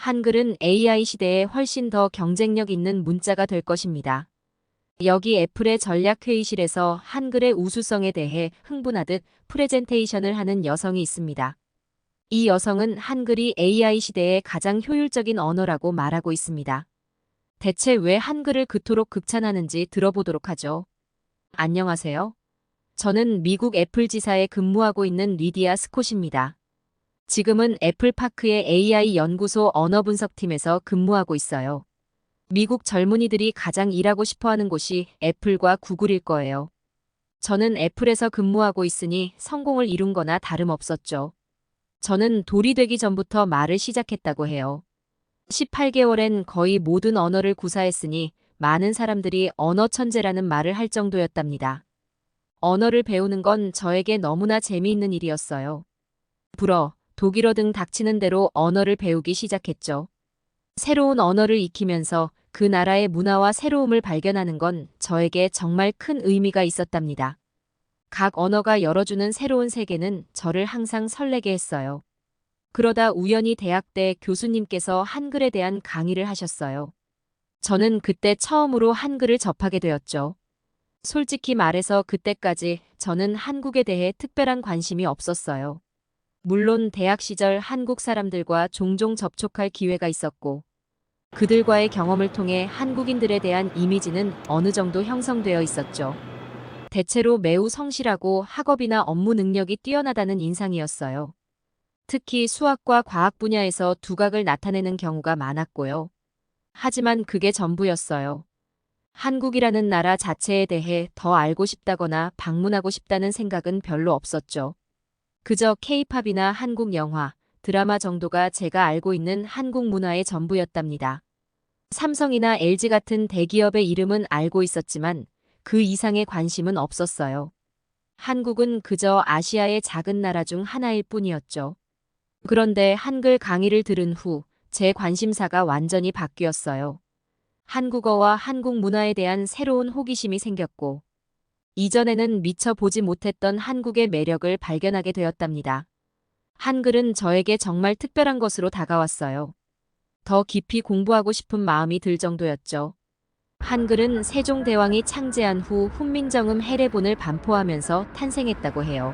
한글은 AI 시대에 훨씬 더 경쟁력 있는 문자가 될 것입니다. 여기 애플의 전략회의실에서 한글의 우수성에 대해 흥분하듯 프레젠테이션을 하는 여성이 있습니다. 이 여성은 한글이 AI 시대의 가장 효율적인 언어라고 말하고 있습니다. 대체 왜 한글을 그토록 극찬하는지 들어보도록 하죠. 안녕하세요. 저는 미국 애플 지사에 근무하고 있는 리디아 스콧입니다. 지금은 애플파크의 AI 연구소 언어분석팀에서 근무하고 있어요. 미국 젊은이들이 가장 일하고 싶어 하는 곳이 애플과 구글일 거예요. 저는 애플에서 근무하고 있으니 성공을 이룬 거나 다름없었죠. 저는 돌이 되기 전부터 말을 시작했다고 해요. 18개월엔 거의 모든 언어를 구사했으니 많은 사람들이 언어 천재라는 말을 할 정도였답니다. 언어를 배우는 건 저에게 너무나 재미있는 일이었어요. 불어, 독일어 등 닥치는 대로 언어를 배우기 시작했죠. 새로운 언어를 익히면서 그 나라의 문화와 새로움을 발견하는 건 저에게 정말 큰 의미가 있었답니다. 각 언어가 열어주는 새로운 세계는 저를 항상 설레게 했어요. 그러다 우연히 대학 때 교수님께서 한글에 대한 강의를 하셨어요. 저는 그때 처음으로 한글을 접하게 되었죠. 솔직히 말해서 그때까지 저는 한국에 대해 특별한 관심이 없었어요. 물론 대학 시절 한국 사람들과 종종 접촉할 기회가 있었고, 그들과의 경험을 통해 한국인들에 대한 이미지는 어느 정도 형성되어 있었죠. 대체로 매우 성실하고 학업이나 업무 능력이 뛰어나다는 인상이었어요. 특히 수학과 과학 분야에서 두각을 나타내는 경우가 많았고요. 하지만 그게 전부였어요. 한국이라는 나라 자체에 대해 더 알고 싶다거나 방문하고 싶다는 생각은 별로 없었죠. 그저 K-팝이나 한국 영화, 드라마 정도가 제가 알고 있는 한국 문화의 전부였답니다. 삼성이나 LG 같은 대기업의 이름은 알고 있었지만 그 이상의 관심은 없었어요. 한국은 그저 아시아의 작은 나라 중 하나일 뿐이었죠. 그런데 한글 강의를 들은 후 제 관심사가 완전히 바뀌었어요. 한국어와 한국 문화에 대한 새로운 호기심이 생겼고, 이전에는 미처 보지 못했던 한국의 매력을 발견하게 되었답니다. 한글은 저에게 정말 특별한 것으로 다가왔어요. 더 깊이 공부하고 싶은 마음이 들 정도였죠. 한글은 세종대왕이 창제한 후 훈민정음 해례본을 반포하면서 탄생했다고 해요.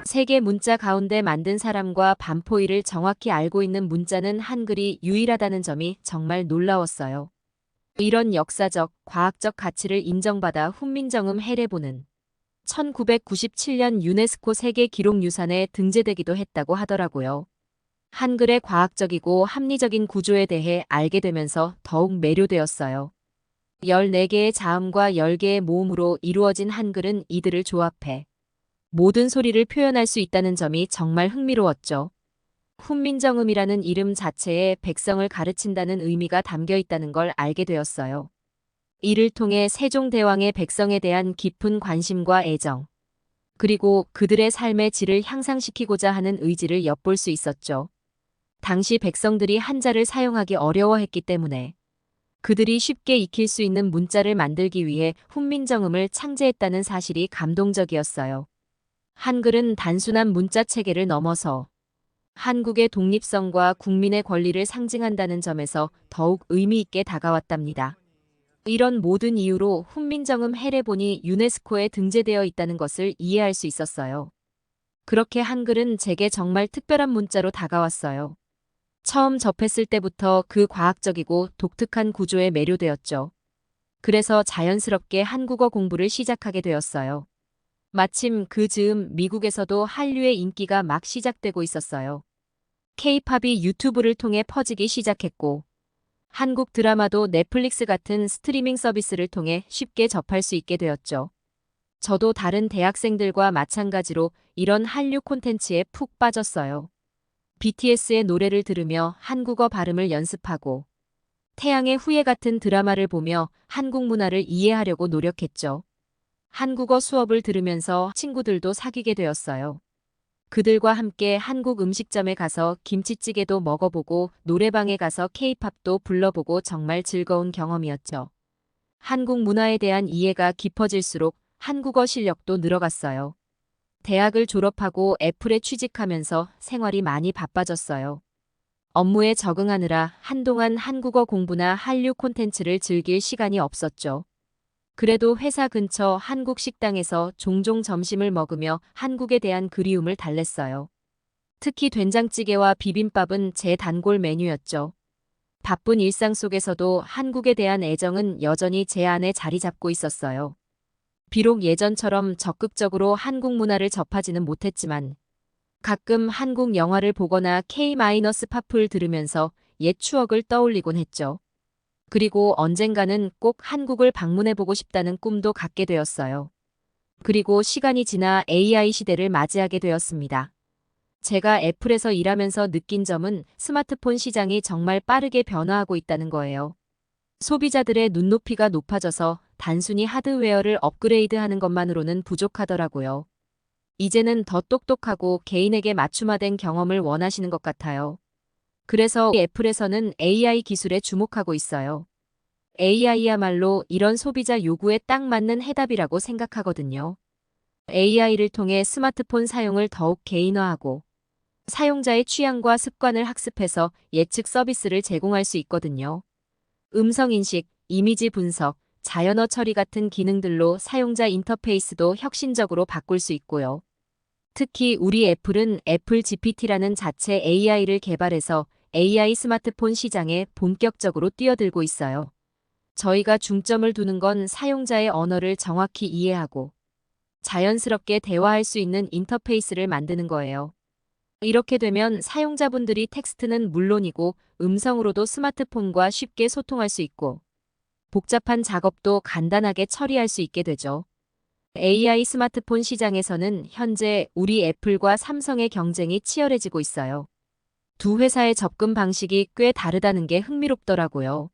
세계 문자 가운데 만든 사람과 반포일을 정확히 알고 있는 문자는 한글이 유일하다는 점이 정말 놀라웠어요. 이런 역사적, 과학적 가치를 인정받아 훈민정음 해례본은 1997년 유네스코 세계기록유산에 등재되기도 했다고 하더라고요. 한글의 과학적이고 합리적인 구조에 대해 알게 되면서 더욱 매료되었어요. 14개의 자음과 10개의 모음으로 이루어진 한글은 이들을 조합해 모든 소리를 표현할 수 있다는 점이 정말 흥미로웠죠. 훈민정음이라는 이름 자체에 백성을 가르친다는 의미가 담겨 있다는 걸 알게 되었어요. 이를 통해 세종대왕의 백성에 대한 깊은 관심과 애정, 그리고 그들의 삶의 질을 향상시키고자 하는 의지를 엿볼 수 있었죠. 당시 백성들이 한자를 사용하기 어려워했기 때문에 그들이 쉽게 익힐 수 있는 문자를 만들기 위해 훈민정음을 창제했다는 사실이 감동적이었어요. 한글은 단순한 문자 체계를 넘어서 한국의 독립성과 국민의 권리를 상징한다는 점에서 더욱 의미 있게 다가왔답니다. 이런 모든 이유로 훈민정음 해례본이 유네스코에 등재되어 있다는 것을 이해할 수 있었어요. 그렇게 한글은 제게 정말 특별한 문자로 다가왔어요. 처음 접했을 때부터 그 과학적이고 독특한 구조에 매료되었죠. 그래서 자연스럽게 한국어 공부를 시작하게 되었어요. 마침 그 즈음 미국에서도 한류의 인기가 막 시작되고 있었어요. K-팝이 유튜브를 통해 퍼지기 시작했고, 한국 드라마도 넷플릭스 같은 스트리밍 서비스를 통해 쉽게 접할 수 있게 되었죠. 저도 다른 대학생들과 마찬가지로 이런 한류 콘텐츠에 푹 빠졌어요. BTS의 노래를 들으며 한국어 발음을 연습하고, 태양의 후예 같은 드라마를 보며 한국 문화를 이해하려고 노력했죠. 한국어 수업을 들으면서 친구들도 사귀게 되었어요. 그들과 함께 한국 음식점에 가서 김치찌개도 먹어보고 노래방에 가서 K-팝도 불러보고 정말 즐거운 경험이었죠. 한국 문화에 대한 이해가 깊어질수록 한국어 실력도 늘어갔어요. 대학을 졸업하고 애플에 취직하면서 생활이 많이 바빠졌어요. 업무에 적응하느라 한동안 한국어 공부나 한류 콘텐츠를 즐길 시간이 없었죠. 그래도 회사 근처 한국 식당에서 종종 점심을 먹으며 한국에 대한 그리움을 달랬어요. 특히 된장찌개와 비빔밥은 제 단골 메뉴였죠. 바쁜 일상 속에서도 한국에 대한 애정은 여전히 제 안에 자리 잡고 있었어요. 비록 예전처럼 적극적으로 한국 문화를 접하지는 못했지만 가끔 한국 영화를 보거나 K-팝을 들으면서 옛 추억을 떠올리곤 했죠. 그리고 언젠가는 꼭 한국을 방문해보고 싶다는 꿈도 갖게 되었어요. 그리고 시간이 지나 AI 시대를 맞이하게 되었습니다. 제가 애플에서 일하면서 느낀 점은 스마트폰 시장이 정말 빠르게 변화하고 있다는 거예요. 소비자들의 눈높이가 높아져서 단순히 하드웨어를 업그레이드하는 것만으로는 부족하더라고요. 이제는 더 똑똑하고 개인에게 맞춤화된 경험을 원하시는 것 같아요. 그래서 애플에서는 AI 기술에 주목하고 있어요. AI야말로 이런 소비자 요구에 딱 맞는 해답이라고 생각하거든요. AI를 통해 스마트폰 사용을 더욱 개인화하고 사용자의 취향과 습관을 학습해서 예측 서비스를 제공할 수 있거든요. 음성 인식, 이미지 분석, 자연어 처리 같은 기능들로 사용자 인터페이스도 혁신적으로 바꿀 수 있고요. 특히 우리 애플은 애플 GPT라는 자체 AI를 개발해서 AI 스마트폰 시장에 본격적으로 뛰어들고 있어요. 저희가 중점을 두는 건 사용자의 언어를 정확히 이해하고 자연스럽게 대화할 수 있는 인터페이스를 만드는 거예요. 이렇게 되면 사용자분들이 텍스트는 물론이고 음성으로도 스마트폰과 쉽게 소통할 수 있고 복잡한 작업도 간단하게 처리할 수 있게 되죠. AI 스마트폰 시장에서는 현재 우리 애플과 삼성의 경쟁이 치열해지고 있어요. 두 회사의 접근 방식이 꽤 다르다는 게 흥미롭더라고요.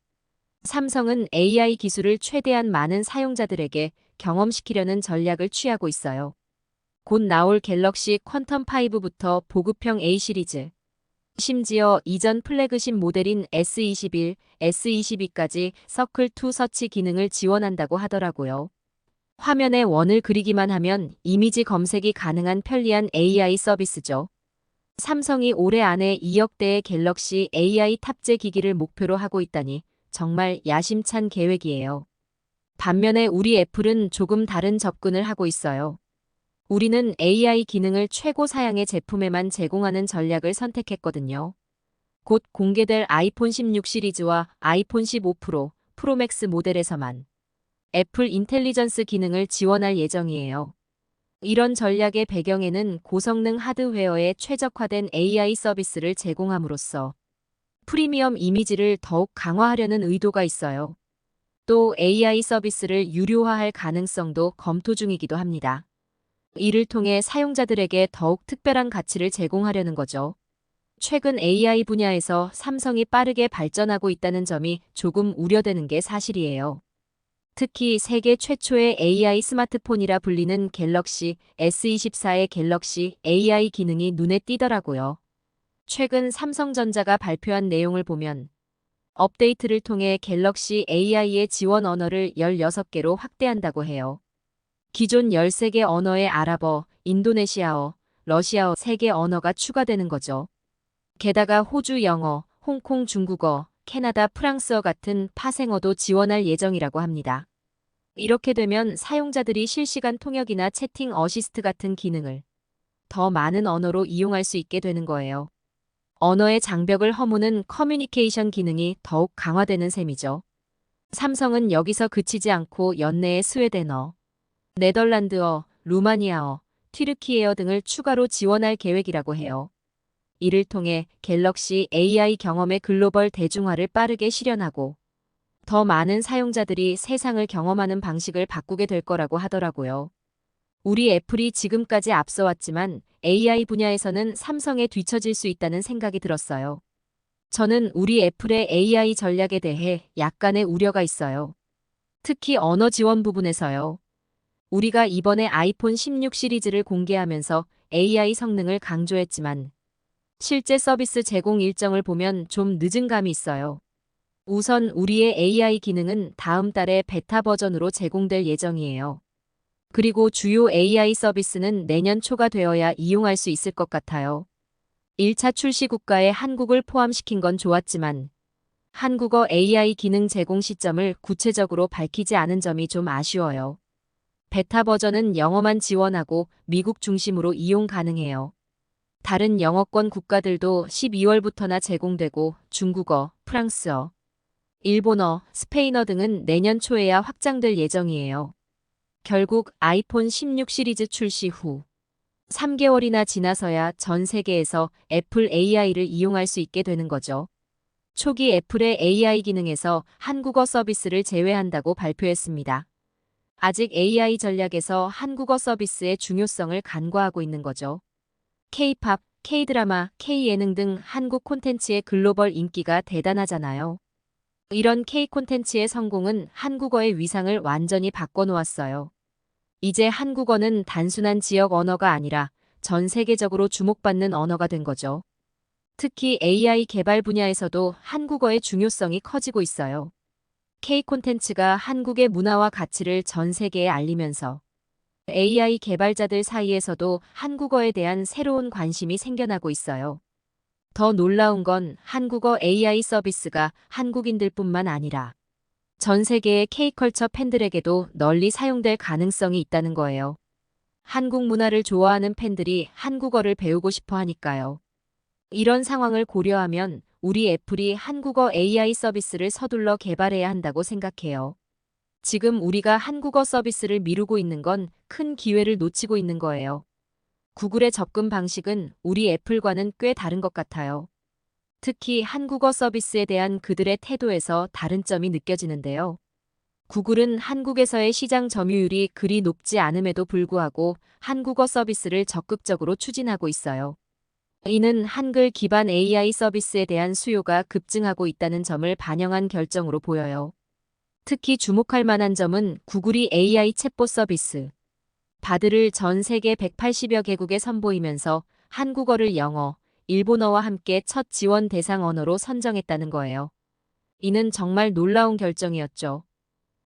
삼성은 AI 기술을 최대한 많은 사용자들에게 경험시키려는 전략을 취하고 있어요. 곧 나올 갤럭시 퀀텀5부터 보급형 A 시리즈, 심지어 이전 플래그십 모델인 S21, S22까지 서클2 서치 기능을 지원한다고 하더라고요. 화면에 원을 그리기만 하면 이미지 검색이 가능한 편리한 AI 서비스죠. 삼성이 올해 안에 2억 대의 갤럭시 AI 탑재 기기를 목표로 하고 있다니 정말 야심찬 계획이에요. 반면에 우리 애플은 조금 다른 접근을 하고 있어요. 우리는 AI 기능을 최고 사양의 제품에만 제공하는 전략을 선택했거든요. 곧 공개될 아이폰 16 시리즈와 아이폰 15 프로, 프로맥스 모델에서만 애플 인텔리전스 기능을 지원할 예정이에요. 이런 전략의 배경에는 고성능 하드웨어에 최적화된 AI 서비스를 제공함으로써 프리미엄 이미지를 더욱 강화하려는 의도가 있어요. 또 AI 서비스를 유료화할 가능성도 검토 중이기도 합니다. 이를 통해 사용자들에게 더욱 특별한 가치를 제공하려는 거죠. 최근 AI 분야에서 삼성이 빠르게 발전하고 있다는 점이 조금 우려되는 게 사실이에요. 특히 세계 최초의 AI 스마트폰이라 불리는 갤럭시 S24의 갤럭시 AI 기능이 눈에 띄더라고요. 최근 삼성전자가 발표한 내용을 보면 업데이트를 통해 갤럭시 AI의 지원 언어를 16개로 확대한다고 해요. 기존 13개 언어의 아랍어, 인도네시아어, 러시아어 3개 언어가 추가되는 거죠. 게다가 호주 영어, 홍콩 중국어, 캐나다 프랑스어 같은 파생어도 지원할 예정이라고 합니다. 이렇게 되면 사용자들이 실시간 통역이나 채팅 어시스트 같은 기능을 더 많은 언어로 이용할 수 있게 되는 거예요. 언어의 장벽을 허무는 커뮤니케이션 기능이 더욱 강화되는 셈이죠. 삼성은 여기서 그치지 않고 연내에 스웨덴어, 네덜란드어, 루마니아어, 튀르키예어 등을 추가로 지원할 계획이라고 해요. 이를 통해 갤럭시 AI 경험의 글로벌 대중화를 빠르게 실현하고 더 많은 사용자들이 세상을 경험하는 방식을 바꾸게 될 거라고 하더라고요. 우리 애플이 지금까지 앞서왔지만 AI 분야에서는 삼성에 뒤처질 수 있다는 생각이 들었어요. 저는 우리 애플의 AI 전략에 대해 약간의 우려가 있어요. 특히 언어 지원 부분에서요. 우리가 이번에 아이폰 16 시리즈를 공개하면서 AI 성능을 강조했지만 실제 서비스 제공 일정을 보면 좀 늦은 감이 있어요. 우선 우리의 AI 기능은 다음 달에 베타 버전으로 제공될 예정이에요. 그리고 주요 AI 서비스는 내년 초가 되어야 이용할 수 있을 것 같아요. 1차 출시 국가에 한국을 포함시킨 건 좋았지만 한국어 AI 기능 제공 시점을 구체적으로 밝히지 않은 점이 좀 아쉬워요. 베타 버전은 영어만 지원하고 미국 중심으로 이용 가능해요. 다른 영어권 국가들도 12월부터나 제공되고 중국어, 프랑스어, 일본어, 스페인어 등은 내년 초에야 확장될 예정이에요. 결국 아이폰 16 시리즈 출시 후 3개월이나 지나서야 전 세계에서 애플 AI를 이용할 수 있게 되는 거죠. 초기 애플의 AI 기능에서 한국어 서비스를 제외한다고 발표했습니다. 아직 AI 전략에서 한국어 서비스의 중요성을 간과하고 있는 거죠. K-팝, K-드라마, K-예능 등 한국 콘텐츠의 글로벌 인기가 대단하잖아요. 이런 K 콘텐츠의 성공은 한국어의 위상을 완전히 바꿔놓았어요. 이제 한국어는 단순한 지역 언어가 아니라 전 세계적으로 주목받는 언어가 된 거죠. 특히 AI 개발 분야에서도 한국어의 중요성이 커지고 있어요. K 콘텐츠가 한국의 문화와 가치를 전 세계에 알리면서 AI 개발자들 사이에서도 한국어에 대한 새로운 관심이 생겨나고 있어요. 더 놀라운 건 한국어 AI 서비스가 한국인들뿐만 아니라 전 세계의 K컬처 팬들에게도 널리 사용될 가능성이 있다는 거예요. 한국 문화를 좋아하는 팬들이 한국어를 배우고 싶어 하니까요. 이런 상황을 고려하면 우리 애플이 한국어 AI 서비스를 서둘러 개발해야 한다고 생각해요. 지금 우리가 한국어 서비스를 미루고 있는 건 큰 기회를 놓치고 있는 거예요. 구글의 접근 방식은 우리 애플과는 꽤 다른 것 같아요. 특히 한국어 서비스에 대한 그들의 태도에서 다른 점이 느껴지는데요. 구글은 한국에서의 시장 점유율이 그리 높지 않음에도 불구하고 한국어 서비스를 적극적으로 추진하고 있어요. 이는 한글 기반 AI 서비스에 대한 수요가 급증하고 있다는 점을 반영한 결정으로 보여요. 특히 주목할 만한 점은 구글이 AI 챗봇 서비스 바드를 전 세계 180여 개국에 선보이면서 한국어를 영어, 일본어와 함께 첫 지원 대상 언어로 선정했다는 거예요. 이는 정말 놀라운 결정이었죠.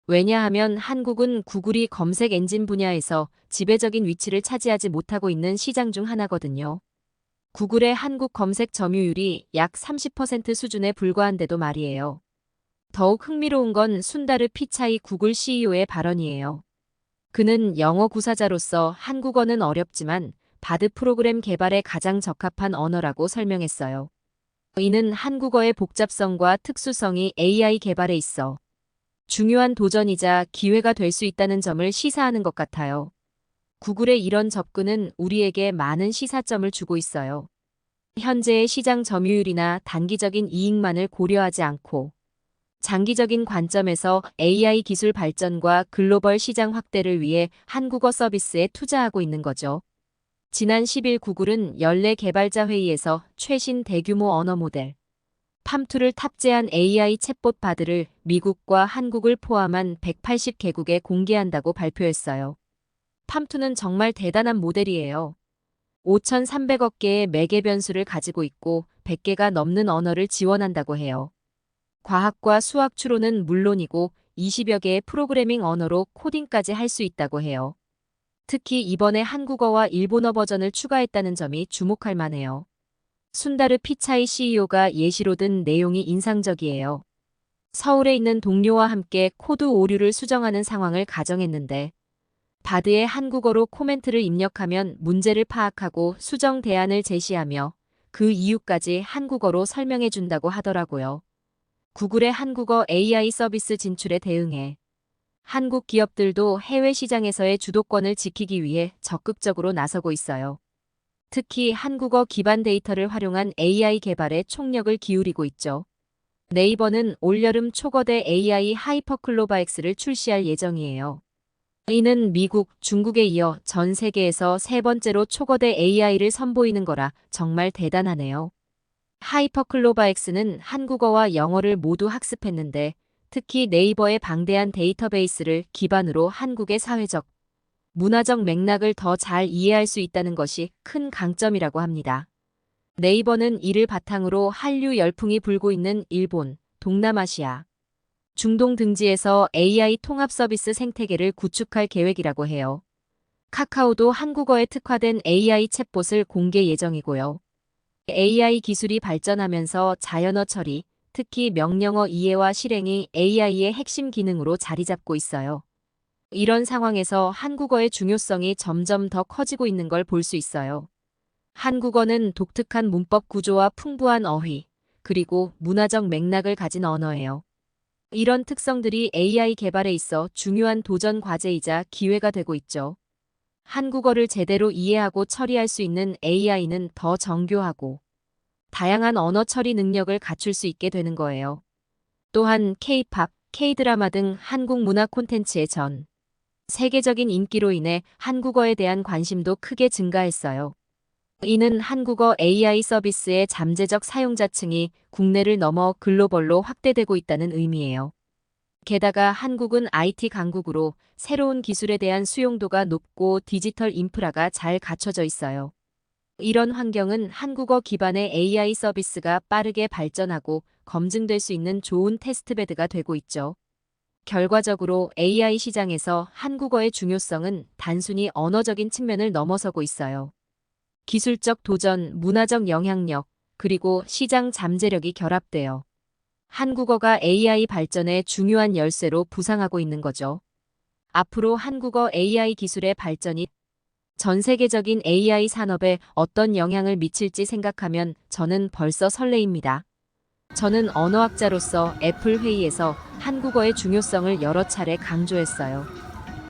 왜냐하면 한국은 구글이 검색 엔진 분야에서 지배적인 위치를 차지하지 못하고 있는 시장 중 하나거든요. 구글의 한국 검색 점유율이 약 30% 수준에 불과한데도 말이에요. 더욱 흥미로운 건 순다르 피차이 구글 CEO의 발언이에요. 그는 영어 구사자로서 한국어는 어렵지만 바드 프로그램 개발에 가장 적합한 언어라고 설명했어요. 이는 한국어의 복잡성과 특수성이 AI 개발에 있어 중요한 도전이자 기회가 될 수 있다는 점을 시사하는 것 같아요. 구글의 이런 접근은 우리에게 많은 시사점을 주고 있어요. 현재의 시장 점유율이나 단기적인 이익만을 고려하지 않고 장기적인 관점에서 AI 기술 발전과 글로벌 시장 확대를 위해 한국어 서비스에 투자하고 있는 거죠. 지난 10일 구글은 연례 개발자 회의에서 최신 대규모 언어 모델 팜2를 탑재한 AI 챗봇 바드를 미국과 한국을 포함한 180개국에 공개한다고 발표했어요. 팜2는 정말 대단한 모델이에요. 5,300억 개의 매개 변수를 가지고 있고 100개가 넘는 언어를 지원한다고 해요. 과학과 수학 추론은 물론이고 20여 개의 프로그래밍 언어로 코딩까지 할 수 있다고 해요. 특히 이번에 한국어와 일본어 버전을 추가했다는 점이 주목할 만해요. 순다르 피차이 CEO가 예시로 든 내용이 인상적이에요. 서울에 있는 동료와 함께 코드 오류를 수정하는 상황을 가정했는데 바드에 한국어로 코멘트를 입력하면 문제를 파악하고 수정 대안을 제시하며 그 이유까지 한국어로 설명해 준다고 하더라고요. 구글의 한국어 AI 서비스 진출에 대응해 한국 기업들도 해외 시장에서의 주도권을 지키기 위해 적극적으로 나서고 있어요. 특히 한국어 기반 데이터를 활용한 AI 개발에 총력을 기울이고 있죠. 네이버는 올여름 초거대 AI 하이퍼클로바 X를 출시할 예정이에요. 이는 미국, 중국에 이어 전 세계에서 세 번째로 초거대 AI를 선보이는 거라 정말 대단하네요. 하이퍼클로바 X는 한국어와 영어를 모두 학습했는데 특히 네이버의 방대한 데이터베이스를 기반으로 한국의 사회적, 문화적 맥락을 더 잘 이해할 수 있다는 것이 큰 강점이라고 합니다. 네이버는 이를 바탕으로 한류 열풍이 불고 있는 일본, 동남아시아, 중동 등지에서 AI 통합 서비스 생태계를 구축할 계획이라고 해요. 카카오도 한국어에 특화된 AI 챗봇을 공개 예정이고요. AI 기술이 발전하면서 자연어 처리, 특히 명령어 이해와 실행이 AI의 핵심 기능으로 자리 잡고 있어요. 이런 상황에서 한국어의 중요성이 점점 더 커지고 있는 걸 볼 수 있어요. 한국어는 독특한 문법 구조와 풍부한 어휘, 그리고 문화적 맥락을 가진 언어예요. 이런 특성들이 AI 개발에 있어 중요한 도전 과제이자 기회가 되고 있죠. 한국어를 제대로 이해하고 처리할 수 있는 AI는 더 정교하고 다양한 언어 처리 능력을 갖출 수 있게 되는 거예요. 또한 K-팝, K-드라마 등 한국 문화 콘텐츠의 전 세계적인 인기로 인해 한국어에 대한 관심도 크게 증가했어요. 이는 한국어 AI 서비스의 잠재적 사용자층이 국내를 넘어 글로벌로 확대되고 있다는 의미예요. 게다가 한국은 IT 강국으로 새로운 기술에 대한 수용도가 높고 디지털 인프라가 잘 갖춰져 있어요. 이런 환경은 한국어 기반의 AI 서비스가 빠르게 발전하고 검증될 수 있는 좋은 테스트베드가 되고 있죠. 결과적으로 AI 시장에서 한국어의 중요성은 단순히 언어적인 측면을 넘어서고 있어요. 기술적 도전, 문화적 영향력, 그리고 시장 잠재력이 결합되어 한국어가 AI 발전의 중요한 열쇠로 부상하고 있는 거죠. 앞으로 한국어 AI 기술의 발전이 전 세계적인 AI 산업에 어떤 영향을 미칠지 생각하면 저는 벌써 설레입니다. 저는 언어학자로서 애플 회의에서 한국어의 중요성을 여러 차례 강조했어요.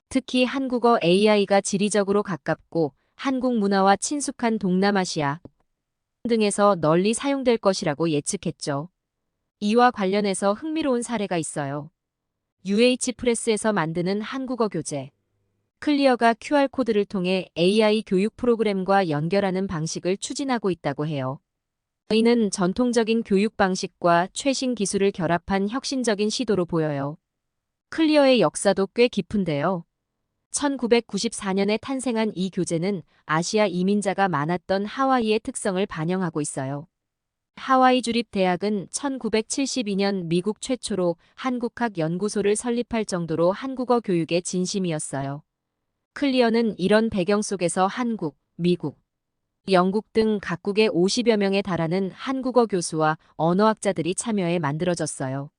특히 한국어 AI가 지리적으로 가깝고 한국 문화와 친숙한 동남아시아 등에서 널리 사용될 것이라고 예측했죠. 이와 관련해서 흥미로운 사례가 있어요. UH프레스에서 만드는 한국어 교재. 클리어가 QR코드를 통해 AI 교육 프로그램과 연결하는 방식을 추진하고 있다고 해요. 이는 전통적인 교육 방식과 최신 기술을 결합한 혁신적인 시도로 보여요. 클리어의 역사도 꽤 깊은데요. 1994년에 탄생한 이 교재는 아시아 이민자가 많았던 하와이의 특성을 반영하고 있어요. 하와이 주립대학은 1972년 미국 최초로 한국학 연구소를 설립할 정도로 한국어 교육에 진심이었어요. 클리어는 이런 배경 속에서 한국, 미국, 영국 등 각국의 50여 명에 달하는 한국어 교수와 언어학자들이 참여해 만들어졌어요.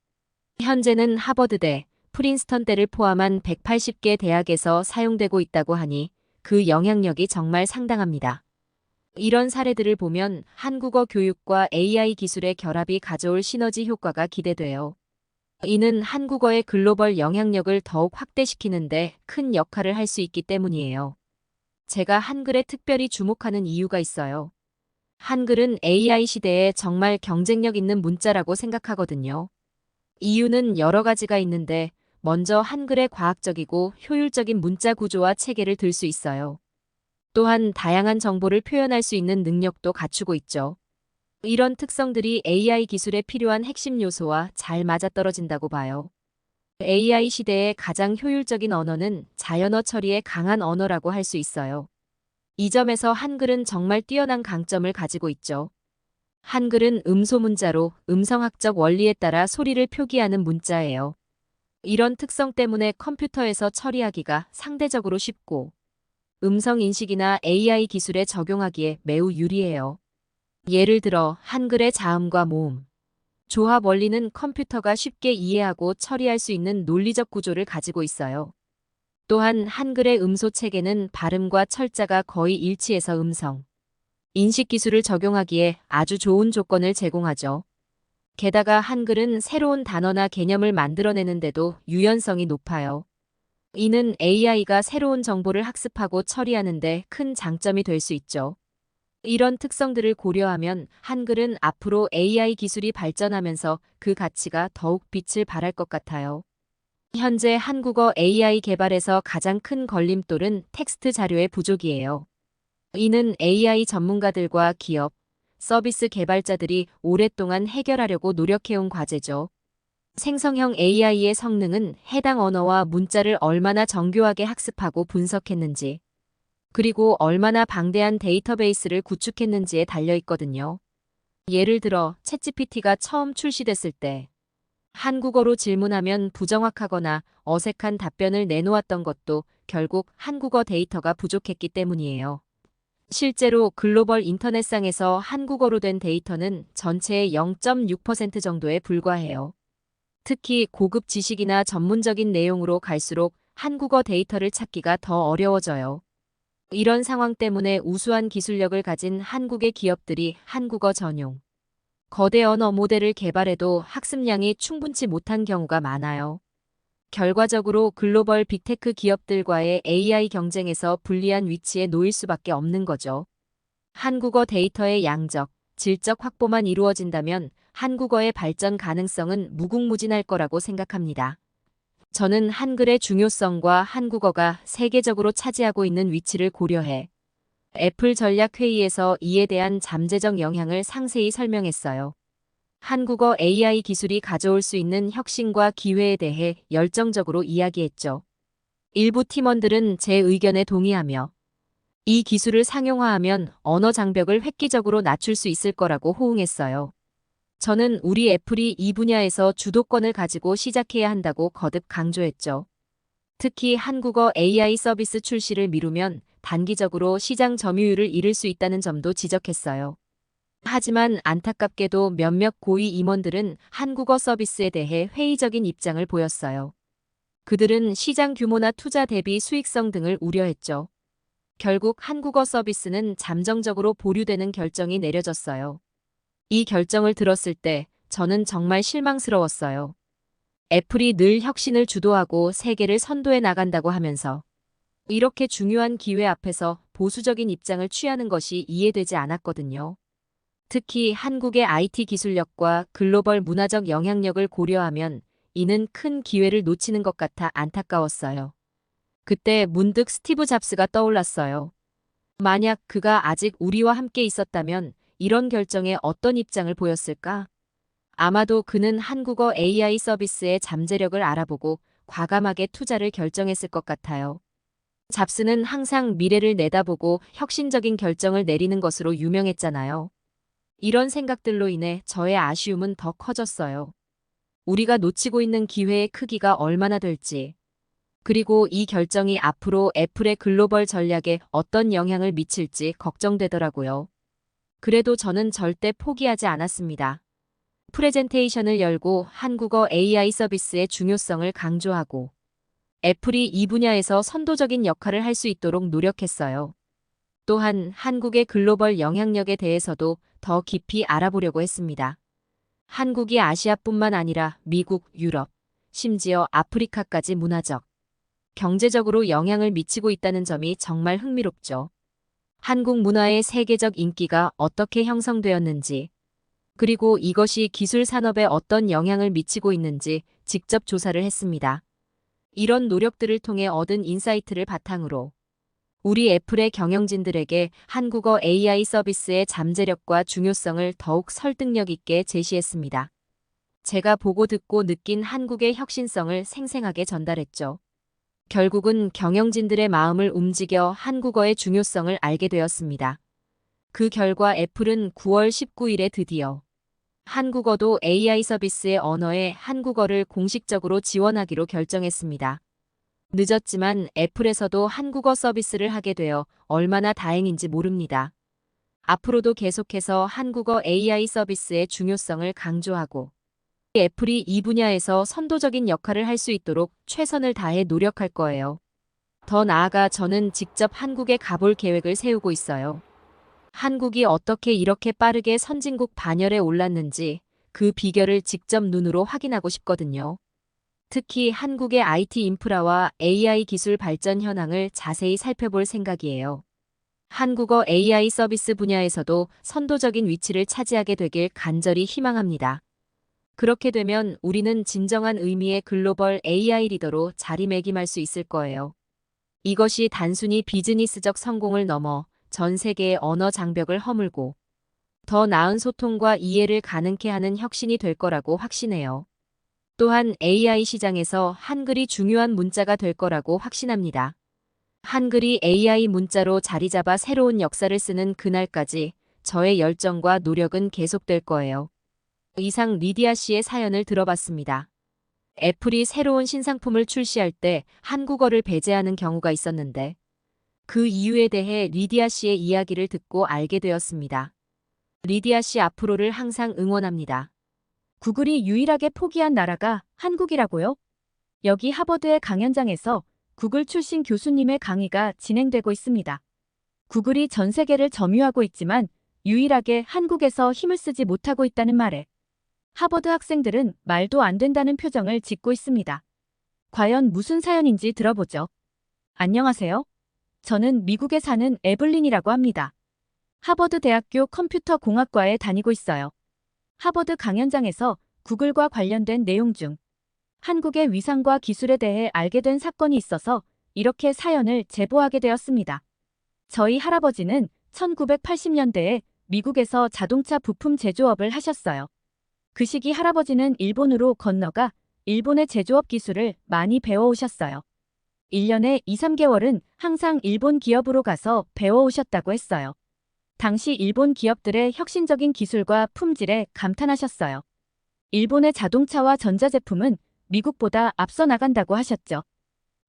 현재는 하버드대, 프린스턴대를 포함한 180개 대학에서 사용되고 있다고 하니 그 영향력이 정말 상당합니다. 이런 사례들을 보면 한국어 교육과 AI 기술의 결합이 가져올 시너지 효과가 기대돼요. 이는 한국어의 글로벌 영향력을 더욱 확대시키는데 큰 역할을 할 수 있기 때문이에요. 제가 한글에 특별히 주목하는 이유가 있어요. 한글은 AI 시대에 정말 경쟁력 있는 문자라고 생각하거든요. 이유는 여러 가지가 있는데 먼저 한글의 과학적이고 효율적인 문자 구조와 체계를 들 수 있어요. 또한 다양한 정보를 표현할 수 있는 능력도 갖추고 있죠. 이런 특성들이 AI 기술에 필요한 핵심 요소와 잘 맞아떨어진다고 봐요. AI 시대의 가장 효율적인 언어는 자연어 처리에 강한 언어라고 할 수 있어요. 이 점에서 한글은 정말 뛰어난 강점을 가지고 있죠. 한글은 음소문자로 음성학적 원리에 따라 소리를 표기하는 문자예요. 이런 특성 때문에 컴퓨터에서 처리하기가 상대적으로 쉽고 음성 인식이나 AI 기술에 적용하기에 매우 유리해요. 예를 들어 한글의 자음과 모음, 조합 원리는 컴퓨터가 쉽게 이해하고 처리할 수 있는 논리적 구조를 가지고 있어요. 또한 한글의 음소 체계는 발음과 철자가 거의 일치해서 음성, 인식 기술을 적용하기에 아주 좋은 조건을 제공하죠. 게다가 한글은 새로운 단어나 개념을 만들어내는데도 유연성이 높아요. 이는 AI가 새로운 정보를 학습하고 처리하는데 큰 장점이 될 수 있죠. 이런 특성들을 고려하면 한글은 앞으로 AI 기술이 발전하면서 그 가치가 더욱 빛을 발할 것 같아요. 현재 한국어 AI 개발에서 가장 큰 걸림돌은 텍스트 자료의 부족이에요. 이는 AI 전문가들과 기업, 서비스 개발자들이 오랫동안 해결하려고 노력해온 과제죠. 생성형 AI의 성능은 해당 언어와 문자를 얼마나 정교하게 학습하고 분석했는지, 그리고 얼마나 방대한 데이터베이스를 구축했는지에 달려 있거든요. 예를 들어 챗GPT가 처음 출시됐을 때 한국어로 질문하면 부정확하거나 어색한 답변을 내놓았던 것도 결국 한국어 데이터가 부족했기 때문이에요. 실제로 글로벌 인터넷상에서 한국어로 된 데이터는 전체의 0.6% 정도에 불과해요. 특히 고급 지식이나 전문적인 내용으로 갈수록 한국어 데이터를 찾기가 더 어려워져요. 이런 상황 때문에 우수한 기술력을 가진 한국의 기업들이 한국어 전용 거대 언어 모델을 개발해도 학습량이 충분치 못한 경우가 많아요. 결과적으로 글로벌 빅테크 기업들과의 AI 경쟁에서 불리한 위치에 놓일 수밖에 없는 거죠. 한국어 데이터의 양적, 질적 확보만 이루어진다면 한국어의 발전 가능성은 무궁무진할 거라고 생각합니다. 저는 한글의 중요성과 한국어가 세계적으로 차지하고 있는 위치를 고려해 애플 전략회의에서 이에 대한 잠재적 영향을 상세히 설명했어요. 한국어 AI 기술이 가져올 수 있는 혁신과 기회에 대해 열정적으로 이야기했죠. 일부 팀원들은 제 의견에 동의하며 이 기술을 상용화하면 언어 장벽을 획기적으로 낮출 수 있을 거라고 호응했어요. 저는 우리 애플이 이 분야에서 주도권을 가지고 시작해야 한다고 거듭 강조했죠. 특히 한국어 AI 서비스 출시를 미루면 단기적으로 시장 점유율을 잃을 수 있다는 점도 지적했어요. 하지만 안타깝게도 몇몇 고위 임원들은 한국어 서비스에 대해 회의적인 입장을 보였어요. 그들은 시장 규모나 투자 대비 수익성 등을 우려했죠. 결국 한국어 서비스는 잠정적으로 보류되는 결정이 내려졌어요. 이 결정을 들었을 때 저는 정말 실망스러웠어요. 애플이 늘 혁신을 주도하고 세계를 선도해 나간다고 하면서 이렇게 중요한 기회 앞에서 보수적인 입장을 취하는 것이 이해되지 않았거든요. 특히 한국의 IT 기술력과 글로벌 문화적 영향력을 고려하면 이는 큰 기회를 놓치는 것 같아 안타까웠어요. 그때 문득 스티브 잡스가 떠올랐어요. 만약 그가 아직 우리와 함께 있었다면 이런 결정에 어떤 입장을 보였을까? 아마도 그는 한국어 AI 서비스의 잠재력을 알아보고 과감하게 투자를 결정했을 것 같아요. 잡스는 항상 미래를 내다보고 혁신적인 결정을 내리는 것으로 유명했잖아요. 이런 생각들로 인해 저의 아쉬움은 더 커졌어요. 우리가 놓치고 있는 기회의 크기가 얼마나 될지, 그리고 이 결정이 앞으로 애플의 글로벌 전략에 어떤 영향을 미칠지 걱정되더라고요. 그래도 저는 절대 포기하지 않았습니다. 프레젠테이션을 열고 한국어 AI 서비스의 중요성을 강조하고 애플이 이 분야에서 선도적인 역할을 할 수 있도록 노력했어요. 또한 한국의 글로벌 영향력에 대해서도 더 깊이 알아보려고 했습니다. 한국이 아시아뿐만 아니라 미국, 유럽, 심지어 아프리카까지 문화적, 경제적으로 영향을 미치고 있다는 점이 정말 흥미롭죠. 한국 문화의 세계적 인기가 어떻게 형성되었는지, 그리고 이것이 기술 산업에 어떤 영향을 미치고 있는지 직접 조사를 했습니다. 이런 노력들을 통해 얻은 인사이트를 바탕으로 우리 애플의 경영진들에게 한국어 AI 서비스의 잠재력과 중요성을 더욱 설득력 있게 제시했습니다. 제가 보고 듣고 느낀 한국의 혁신성을 생생하게 전달했죠. 결국은 경영진들의 마음을 움직여 한국어의 중요성을 알게 되었습니다. 그 결과 애플은 9월 19일에 드디어 한국어도 AI 서비스의 언어에 한국어를 공식적으로 지원하기로 결정했습니다. 늦었지만 애플에서도 한국어 서비스를 하게 되어 얼마나 다행인지 모릅니다. 앞으로도 계속해서 한국어 AI 서비스의 중요성을 강조하고 애플이 이 분야에서 선도적인 역할을 할 수 있도록 최선을 다해 노력할 거예요. 더 나아가 저는 직접 한국에 가볼 계획을 세우고 있어요. 한국이 어떻게 이렇게 빠르게 선진국 반열에 올랐는지 그 비결을 직접 눈으로 확인하고 싶거든요. 특히 한국의 IT 인프라와 AI 기술 발전 현황을 자세히 살펴볼 생각이에요. 한국어 AI 서비스 분야에서도 선도적인 위치를 차지하게 되길 간절히 희망합니다. 그렇게 되면 우리는 진정한 의미의 글로벌 AI 리더로 자리매김할 수 있을 거예요. 이것이 단순히 비즈니스적 성공을 넘어 전 세계의 언어 장벽을 허물고 더 나은 소통과 이해를 가능케 하는 혁신이 될 거라고 확신해요. 또한 AI 시장에서 한글이 중요한 문자가 될 거라고 확신합니다. 한글이 AI 문자로 자리 잡아 새로운 역사를 쓰는 그날까지 저의 열정과 노력은 계속될 거예요. 이상 리디아 씨의 사연을 들어봤습니다. 애플이 새로운 신상품을 출시할 때 한국어를 배제하는 경우가 있었는데 그 이유에 대해 리디아 씨의 이야기를 듣고 알게 되었습니다. 리디아 씨 앞으로를 항상 응원합니다. 구글이 유일하게 포기한 나라가 한국이라고요? 여기 하버드의 강연장에서 구글 출신 교수님의 강의가 진행되고 있습니다. 구글이 전 세계를 점유하고 있지만 유일하게 한국에서 힘을 쓰지 못하고 있다는 말에 하버드 학생들은 말도 안 된다는 표정을 짓고 있습니다. 과연 무슨 사연인지 들어보죠. 안녕하세요. 저는 미국에 사는 에블린이라고 합니다. 하버드 대학교 컴퓨터 공학과에 다니고 있어요. 하버드 강연장에서 구글과 관련된 내용 중 한국의 위상과 기술에 대해 알게 된 사건이 있어서 이렇게 사연을 제보하게 되었습니다. 저희 할아버지는 1980년대에 미국에서 자동차 부품 제조업을 하셨어요. 그 시기 할아버지는 일본으로 건너가 일본의 제조업 기술을 많이 배워오셨어요. 1년에 2, 3개월은 항상 일본 기업으로 가서 배워오셨다고 했어요. 당시 일본 기업들의 혁신적인 기술과 품질에 감탄하셨어요. 일본의 자동차와 전자제품은 미국보다 앞서 나간다고 하셨죠.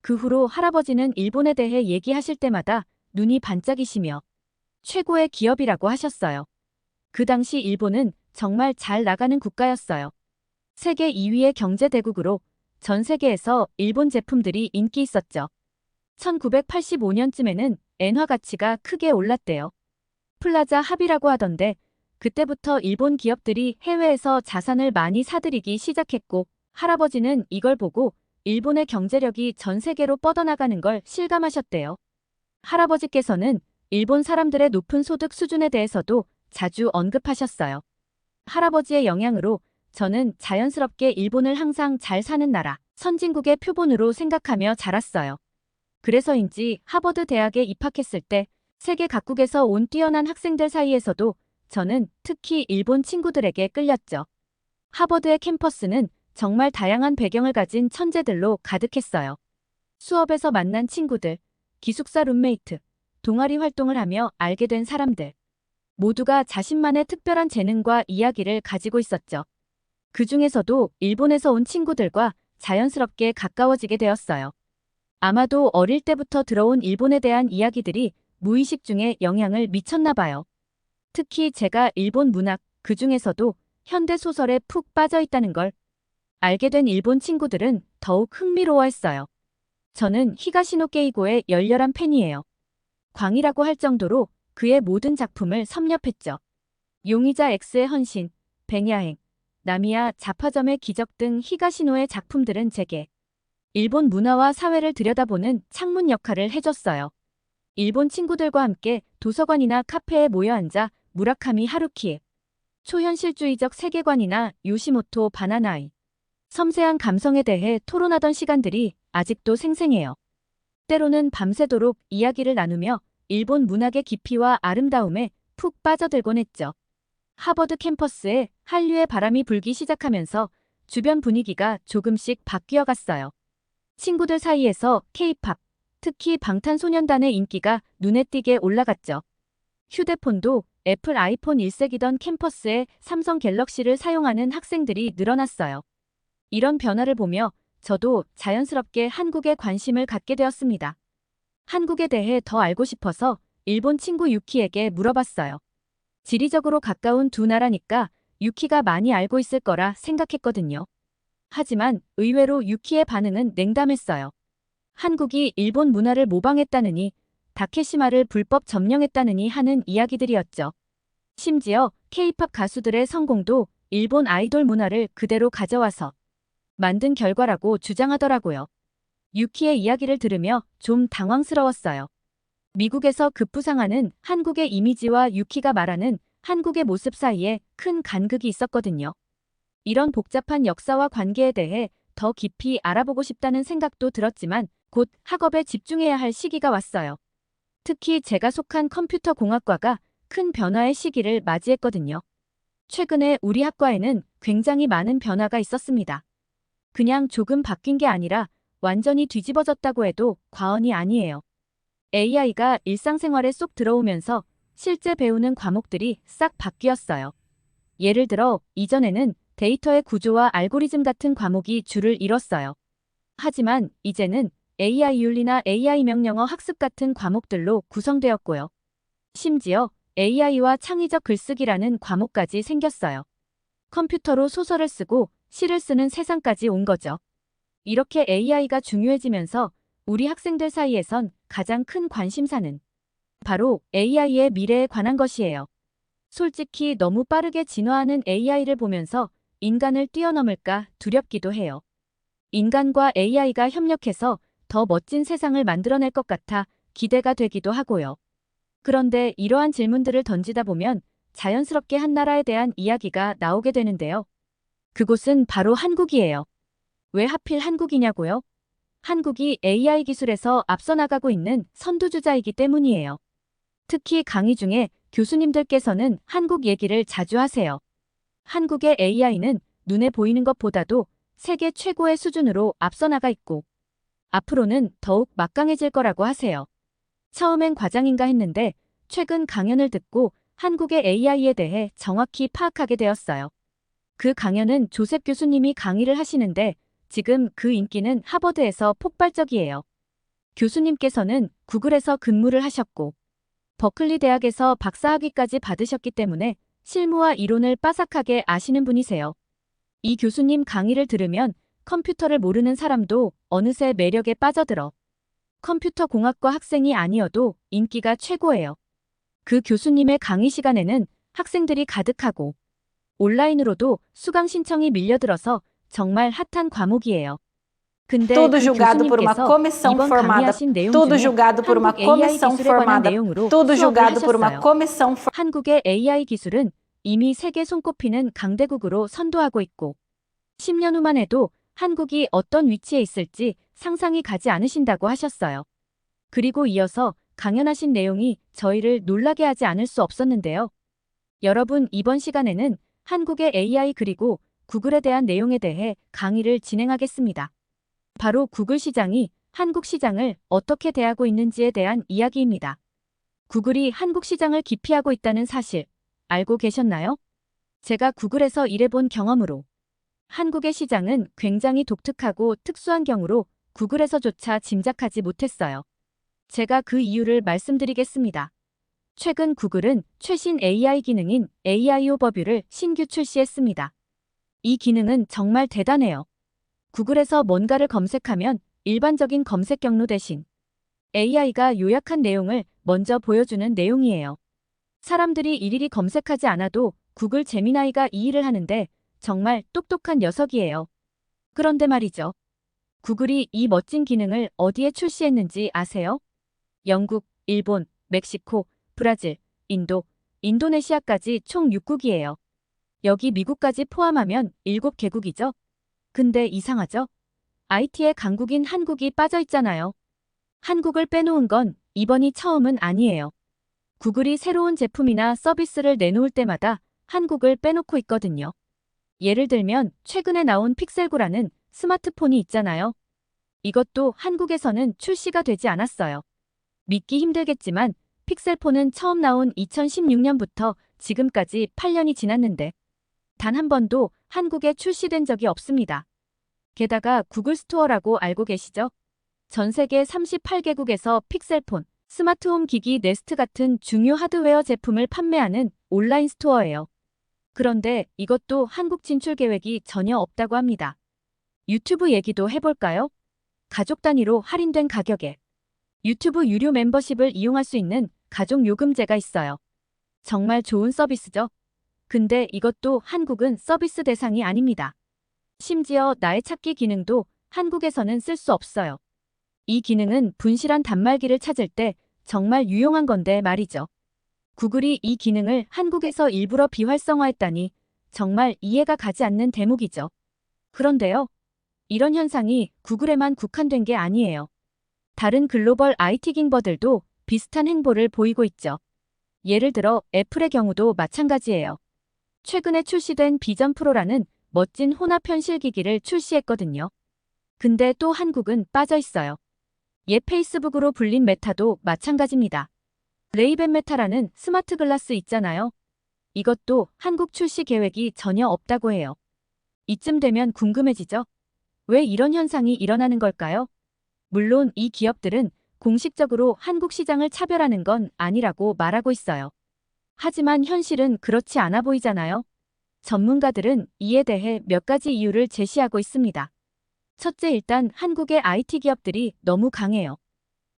그 후로 할아버지는 일본에 대해 얘기하실 때마다 눈이 반짝이시며 최고의 기업이라고 하셨어요. 그 당시 일본은 정말 잘 나가는 국가였어요. 세계 2위의 경제대국으로 전 세계에서 일본 제품들이 인기 있었죠. 1985년쯤에는 엔화 가치가 크게 올랐대요. 플라자 합의라고 하던데 그때부터 일본 기업들이 해외에서 자산을 많이 사들이기 시작했고 할아버지는 이걸 보고 일본의 경제력이 전 세계로 뻗어나가는 걸 실감하셨대요. 할아버지께서는 일본 사람들의 높은 소득 수준에 대해서도 자주 언급하셨어요. 할아버지의 영향으로 저는 자연스럽게 일본을 항상 잘 사는 나라, 선진국의 표본으로 생각하며 자랐어요. 그래서인지 하버드 대학에 입학했을 때 세계 각국에서 온 뛰어난 학생들 사이에서도 저는 특히 일본 친구들에게 끌렸죠. 하버드의 캠퍼스는 정말 다양한 배경을 가진 천재들로 가득했어요. 수업에서 만난 친구들, 기숙사 룸메이트, 동아리 활동을 하며 알게 된 사람들. 모두가 자신만의 특별한 재능과 이야기를 가지고 있었죠. 그 중에서도 일본에서 온 친구들과 자연스럽게 가까워지게 되었어요. 아마도 어릴 때부터 들어온 일본에 대한 이야기들이 무의식 중에 영향을 미쳤나 봐요. 특히 제가 일본 문학, 그 중에서도 현대 소설에 푹 빠져 있다는 걸 알게 된 일본 친구들은 더욱 흥미로워했어요. 저는 히가시노 게이고의 열렬한 팬이에요. 광이라고 할 정도로 그의 모든 작품을 섭렵했죠. 용의자 X의 헌신, 백야행, 나미야 자파점의 기적 등 히가시노의 작품들은 제게 일본 문화와 사회를 들여다보는 창문 역할을 해줬어요. 일본 친구들과 함께 도서관이나 카페에 모여 앉아 무라카미 하루키의 초현실주의적 세계관이나 요시모토 바나나이, 섬세한 감성에 대해 토론하던 시간들이 아직도 생생해요. 때로는 밤새도록 이야기를 나누며 일본 문학의 깊이와 아름다움에 푹 빠져들곤 했죠. 하버드 캠퍼스에 한류의 바람이 불기 시작하면서 주변 분위기가 조금씩 바뀌어 갔어요. 친구들 사이에서 K-팝, 특히 방탄소년단의 인기가 눈에 띄게 올라갔죠. 휴대폰도 애플 아이폰 1색이던 캠퍼스에 삼성 갤럭시를 사용하는 학생들이 늘어났어요. 이런 변화를 보며 저도 자연스럽게 한국에 관심을 갖게 되었습니다. 한국에 대해 더 알고 싶어서 일본 친구 유키에게 물어봤어요. 지리적으로 가까운 두 나라니까 유키가 많이 알고 있을 거라 생각했거든요. 하지만 의외로 유키의 반응은 냉담했어요. 한국이 일본 문화를 모방했다느니, 다케시마를 불법 점령했다느니 하는 이야기들이었죠. 심지어 K-팝 가수들의 성공도 일본 아이돌 문화를 그대로 가져와서 만든 결과라고 주장하더라고요. 유키의 이야기를 들으며 좀 당황스러웠어요. 미국에서 급부상하는 한국의 이미지와 유키가 말하는 한국의 모습 사이에 큰 간극이 있었거든요. 이런 복잡한 역사와 관계에 대해 더 깊이 알아보고 싶다는 생각도 들었지만 곧 학업에 집중해야 할 시기가 왔어요. 특히 제가 속한 컴퓨터 공학과가 큰 변화의 시기를 맞이했거든요. 최근에 우리 학과에는 굉장히 많은 변화가 있었습니다. 그냥 조금 바뀐 게 아니라 완전히 뒤집어졌다고 해도 과언이 아니에요. AI가 일상생활에 쏙 들어오면서 실제 배우는 과목들이 싹 바뀌었어요. 예를 들어 이전에는 데이터의 구조와 알고리즘 같은 과목이 줄을 이뤘어요. 하지만 이제는 AI 윤리나 AI 명령어 학습 같은 과목들로 구성되었고요. 심지어 AI와 창의적 글쓰기라는 과목까지 생겼어요. 컴퓨터로 소설을 쓰고 시를 쓰는 세상까지 온 거죠. 이렇게 AI가 중요해지면서 우리 학생들 사이에선 가장 큰 관심사는 바로 AI의 미래에 관한 것이에요. 솔직히 너무 빠르게 진화하는 AI를 보면서 인간을 뛰어넘을까 두렵기도 해요. 인간과 AI가 협력해서 더 멋진 세상을 만들어낼 것 같아 기대가 되기도 하고요. 그런데 이러한 질문들을 던지다 보면 자연스럽게 한 나라에 대한 이야기가 나오게 되는데요. 그곳은 바로 한국이에요. 왜 하필 한국이냐고요? 한국이 AI 기술에서 앞서 나가고 있는 선두주자이기 때문이에요. 특히 강의 중에 교수님들께서는 한국 얘기를 자주 하세요. 한국의 AI는 눈에 보이는 것보다도 세계 최고의 수준으로 앞서 나가 있고 앞으로는 더욱 막강해질 거라고 하세요. 처음엔 과장인가 했는데 최근 강연을 듣고 한국의 AI에 대해 정확히 파악하게 되었어요. 그 강연은 조셉 교수님이 강의를 하시는데 지금 그 인기는 하버드에서 폭발적이에요. 교수님께서는 구글에서 근무를 하셨고 버클리 대학에서 박사학위까지 받으셨기 때문에 실무와 이론을 빠삭하게 아시는 분이세요. 이 교수님 강의를 들으면 컴퓨터를 모르는 사람도 어느새 매력에 빠져들어 컴퓨터 공학과 학생이 아니어도 인기가 최고예요. 그 교수님의 강의 시간에는 학생들이 가득하고 온라인으로도 수강 신청이 밀려들어서 정말 핫한 과목이에요. 근데 Tudo 그 julgado por uma 교수님께서 comissão 이번 formada, 강의하신 내용 tudo 중에 julgado por uma 한국 AI comissão 기술에 관한 formada, 내용으로 tudo 수업을 julgado por uma 하셨어요. comissão 한국의 AI 기술은 이미 세계 손꼽히는 강대국으로 선도하고 있고 10년 후만 해도 한국이 어떤 위치에 있을지 상상이 가지 않으신다고 하셨어요. 그리고 이어서 강연하신 내용이 저희를 놀라게 하지 않을 수 없었는데요. 여러분, 이번 시간에는 한국의 AI 그리고 구글에 대한 내용에 대해 강의를 진행하겠습니다. 바로 구글 시장이 한국 시장을 어떻게 대하고 있는지에 대한 이야기입니다. 구글이 한국 시장을 기피하고 있다는 사실 알고 계셨나요? 제가 구글에서 일해본 경험으로 한국의 시장은 굉장히 독특하고 특수한 경우로 구글에서조차 짐작하지 못했어요. 제가 그 이유를 말씀드리겠습니다. 최근 구글은 최신 AI 기능인 AI 오버뷰를 신규 출시했습니다. 이 기능은 정말 대단해요. 구글에서 뭔가를 검색하면 일반적인 검색 경로 대신 AI가 요약한 내용을 먼저 보여주는 내용이에요. 사람들이 일일이 검색하지 않아도 구글 제미나이가 이 일을 하는데 정말 똑똑한 녀석이에요. 그런데 말이죠. 구글이 이 멋진 기능을 어디에 출시했는지 아세요? 영국, 일본, 멕시코, 브라질, 인도, 인도네시아까지 총 6국이에요. 여기 미국까지 포함하면 7개국이죠. 근데 이상하죠? IT의 강국인 한국이 빠져 있잖아요. 한국을 빼놓은 건 이번이 처음은 아니에요. 구글이 새로운 제품이나 서비스를 내놓을 때마다 한국을 빼놓고 있거든요. 예를 들면 최근에 나온 픽셀9라는 스마트폰이 있잖아요. 이것도 한국에서는 출시가 되지 않았어요. 믿기 힘들겠지만 픽셀4는 처음 나온 2016년부터 지금까지 8년이 지났는데 단 한 번도 한국에 출시된 적이 없습니다. 게다가 구글 스토어라고 알고 계시죠? 전 세계 38개국에서 픽셀폰, 스마트홈 기기 네스트 같은 중요 하드웨어 제품을 판매하는 온라인 스토어예요. 그런데 이것도 한국 진출 계획이 전혀 없다고 합니다. 유튜브 얘기도 해볼까요? 가족 단위로 할인된 가격에 유튜브 유료 멤버십을 이용할 수 있는 가족 요금제가 있어요. 정말 좋은 서비스죠? 근데 이것도 한국은 서비스 대상이 아닙니다. 심지어 나의 찾기 기능도 한국에서는 쓸 수 없어요. 이 기능은 분실한 단말기를 찾을 때 정말 유용한 건데 말이죠. 구글이 이 기능을 한국에서 일부러 비활성화했다니 정말 이해가 가지 않는 대목이죠. 그런데요. 이런 현상이 구글에만 국한된 게 아니에요. 다른 글로벌 IT 깅버들도 비슷한 행보를 보이고 있죠. 예를 들어 애플의 경우도 마찬가지예요. 최근에 출시된 비전 프로라는 멋진 혼합 현실 기기를 출시했거든요. 근데 또 한국은 빠져 있어요. 옛 페이스북으로 불린 메타도 마찬가지입니다. 레이벤 메타라는 스마트 글라스 있잖아요. 이것도 한국 출시 계획이 전혀 없다고 해요. 이쯤 되면 궁금해지죠? 왜 이런 현상이 일어나는 걸까요? 물론 이 기업들은 공식적으로 한국 시장을 차별하는 건 아니라고 말하고 있어요. 하지만 현실은 그렇지 않아 보이잖아요. 전문가들은 이에 대해 몇 가지 이유를 제시하고 있습니다. 첫째, 일단 한국의 IT 기업들이 너무 강해요.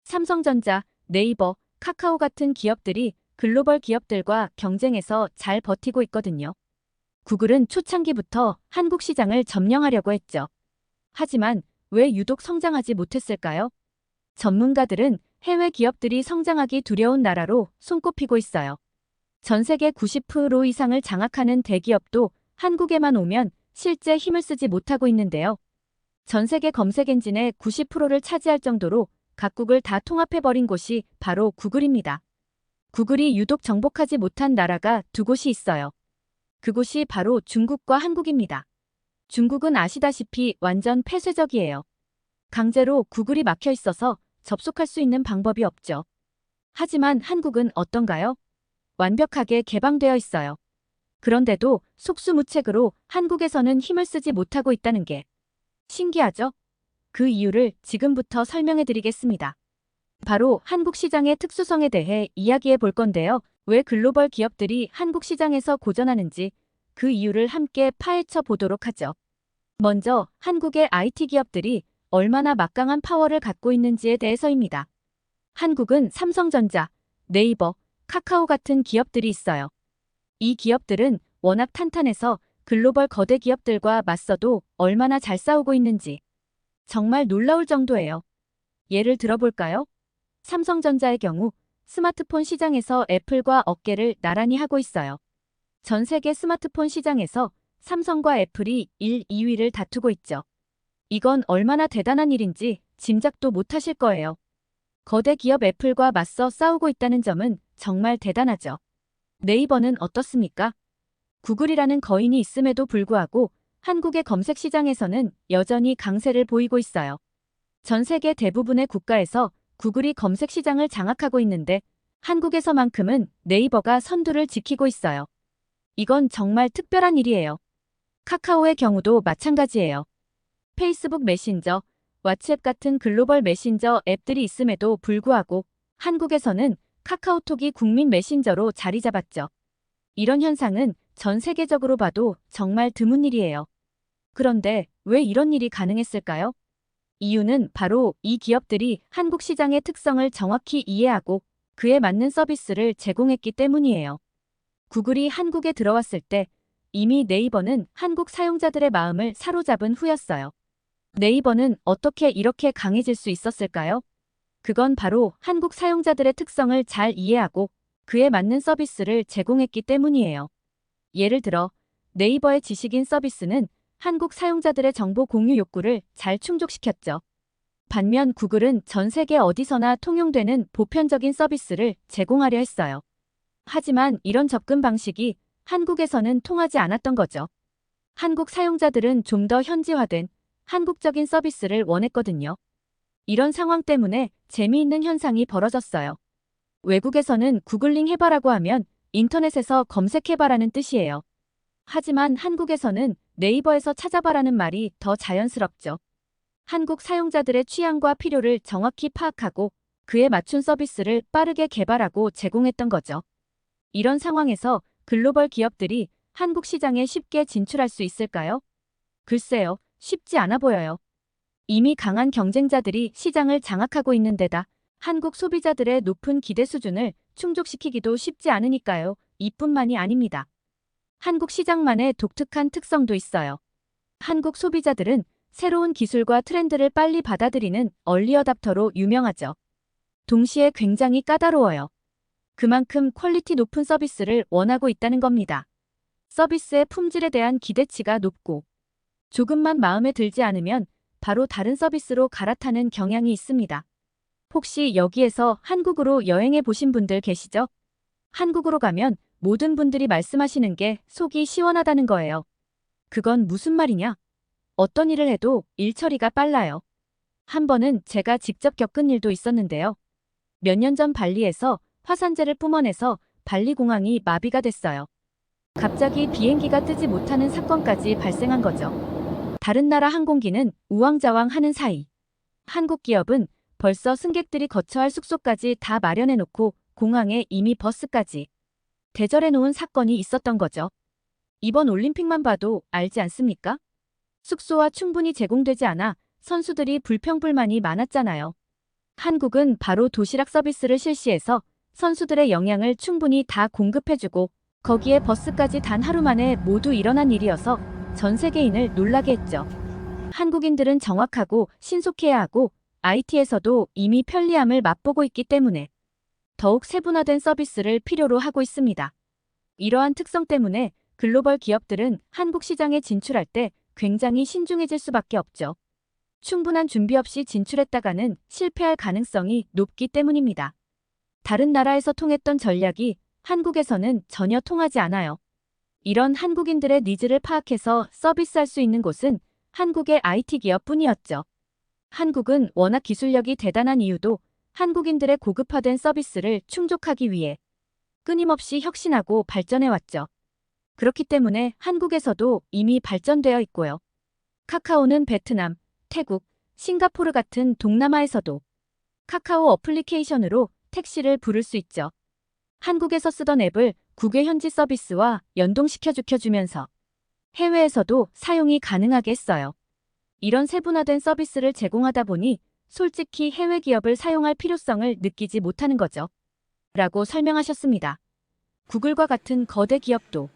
삼성전자, 네이버, 카카오 같은 기업들이 글로벌 기업들과 경쟁해서 잘 버티고 있거든요. 구글은 초창기부터 한국 시장을 점령하려고 했죠. 하지만 왜 유독 성장하지 못했을까요? 전문가들은 해외 기업들이 성장하기 두려운 나라로 손꼽히고 있어요. 전 세계 90% 이상을 장악하는 대기업도 한국에만 오면 실제 힘을 쓰지 못하고 있는데요. 전 세계 검색 엔진의 90%를 차지할 정도로 각국을 다 통합해버린 곳이 바로 구글입니다. 구글이 유독 정복하지 못한 나라가 두 곳이 있어요. 그곳이 바로 중국과 한국입니다. 중국은 아시다시피 완전 폐쇄적이에요. 강제로 구글이 막혀 있어서 접속할 수 있는 방법이 없죠. 하지만 한국은 어떤가요? 완벽하게 개방되어 있어요. 그런데도 속수무책으로 한국에서는 힘을 쓰지 못하고 있다는 게 신기하죠? 그 이유를 지금부터 설명해 드리겠습니다. 바로 한국 시장의 특수성에 대해 이야기해 볼 건데요. 왜 글로벌 기업들이 한국 시장에서 고전하는지 그 이유를 함께 파헤쳐 보도록 하죠. 먼저 한국의 IT 기업들이 얼마나 막강한 파워를 갖고 있는지에 대해서입니다. 한국은 삼성전자, 네이버, 카카오 같은 기업들이 있어요. 이 기업들은 워낙 탄탄해서 글로벌 거대 기업들과 맞서도 얼마나 잘 싸우고 있는지 정말 놀라울 정도예요. 예를 들어볼까요? 삼성전자의 경우 스마트폰 시장에서 애플과 어깨를 나란히 하고 있어요. 전 세계 스마트폰 시장에서 삼성과 애플이 1, 2위를 다투고 있죠. 이건 얼마나 대단한 일인지 짐작도 못하실 거예요. 거대 기업 애플과 맞서 싸우고 있다는 점은 정말 대단하죠. 네이버는 어떻습니까? 구글이라는 거인이 있음에도 불구하고 한국의 검색 시장에서는 여전히 강세를 보이고 있어요. 전 세계 대부분의 국가에서 구글이 검색 시장을 장악하고 있는데 한국에서만큼은 네이버가 선두를 지키고 있어요. 이건 정말 특별한 일이에요. 카카오의 경우도 마찬가지예요. 페이스북 메신저, 왓츠앱 같은 글로벌 메신저 앱들이 있음에도 불구하고 한국에서는 카카오톡이 국민 메신저로 자리 잡았죠. 이런 현상은 전 세계적으로 봐도 정말 드문 일이에요. 그런데 왜 이런 일이 가능했을까요? 이유는 바로 이 기업들이 한국 시장의 특성을 정확히 이해하고 그에 맞는 서비스를 제공했기 때문이에요. 구글이 한국에 들어왔을 때 이미 네이버는 한국 사용자들의 마음을 사로잡은 후였어요. 네이버는 어떻게 이렇게 강해질 수 있었을까요? 그건 바로 한국 사용자들의 특성을 잘 이해하고 그에 맞는 서비스를 제공했기 때문이에요. 예를 들어 네이버의 지식인 서비스는 한국 사용자들의 정보 공유 욕구를 잘 충족시켰죠. 반면 구글은 전 세계 어디서나 통용되는 보편적인 서비스를 제공하려 했어요. 하지만 이런 접근 방식이 한국에서는 통하지 않았던 거죠. 한국 사용자들은 좀 더 현지화된 한국적인 서비스를 원했거든요. 이런 상황 때문에 재미있는 현상이 벌어졌어요. 외국에서는 구글링 해봐라고 하면 인터넷에서 검색해봐라는 뜻이에요. 하지만 한국에서는 네이버에서 찾아봐라는 말이 더 자연스럽죠. 한국 사용자들의 취향과 필요를 정확히 파악하고 그에 맞춘 서비스를 빠르게 개발하고 제공했던 거죠. 이런 상황에서 글로벌 기업들이 한국 시장에 쉽게 진출할 수 있을까요? 글쎄요, 쉽지 않아 보여요. 이미 강한 경쟁자들이 시장을 장악하고 있는 데다 한국 소비자들의 높은 기대 수준을 충족시키기도 쉽지 않으니까요. 이뿐만이 아닙니다. 한국 시장만의 독특한 특성도 있어요. 한국 소비자들은 새로운 기술과 트렌드를 빨리 받아들이는 얼리어답터로 유명하죠. 동시에 굉장히 까다로워요. 그만큼 퀄리티 높은 서비스를 원하고 있다는 겁니다. 서비스의 품질에 대한 기대치가 높고 조금만 마음에 들지 않으면 바로 다른 서비스로 갈아타는 경향이 있습니다. 혹시 여기에서 한국으로 여행해 보신 분들 계시죠? 한국으로 가면 모든 분들이 말씀하시는 게 속이 시원하다는 거예요. 그건 무슨 말이냐? 어떤 일을 해도 일 처리가 빨라요. 한 번은 제가 직접 겪은 일도 있었는데요. 몇 년 전 발리에서 화산재를 뿜어내서 발리 공항이 마비가 됐어요. 갑자기 비행기가 뜨지 못하는 사건까지 발생한 거죠. 다른 나라 항공기는 우왕좌왕 하는 사이 한국 기업은 벌써 승객들이 거처할 숙소까지 다 마련해놓고 공항에 이미 버스까지 대절해놓은 사건이 있었던 거죠. 이번 올림픽만 봐도 알지 않습니까? 숙소와 충분히 제공되지 않아 선수들이 불평불만이 많았잖아요. 한국은 바로 도시락 서비스를 실시해서 선수들의 영양을 충분히 다 공급해주고 거기에 버스까지 단 하루 만에 모두 일어난 일이어서 전 세계인을 놀라게 했죠. 한국인들은 정확하고 신속해야 하고 IT에서도 이미 편리함을 맛보고 있기 때문에 더욱 세분화된 서비스를 필요로 하고 있습니다. 이러한 특성 때문에 글로벌 기업들은 한국 시장에 진출할 때 굉장히 신중해질 수밖에 없죠. 충분한 준비 없이 진출했다가는 실패할 가능성이 높기 때문입니다. 다른 나라에서 통했던 전략이 한국에서는 전혀 통하지 않아요. 이런 한국인들의 니즈를 파악해서 서비스할 수 있는 곳은 한국의 IT 기업뿐이었죠. 한국은 워낙 기술력이 대단한 이유도 한국인들의 고급화된 서비스를 충족하기 위해 끊임없이 혁신하고 발전해왔죠. 그렇기 때문에 한국에서도 이미 발전되어 있고요. 카카오는 베트남, 태국, 싱가포르 같은 동남아에서도 카카오 어플리케이션으로 택시를 부를 수 있죠. 한국에서 쓰던 앱을 국외 현지 서비스와 연동시켜주면서 해외에서도 사용이 가능하게 했어요. 이런 세분화된 서비스를 제공하다 보니 솔직히 해외 기업을 사용할 필요성을 느끼지 못하는 거죠. 라고 설명하셨습니다. 구글과 같은 거대 기업도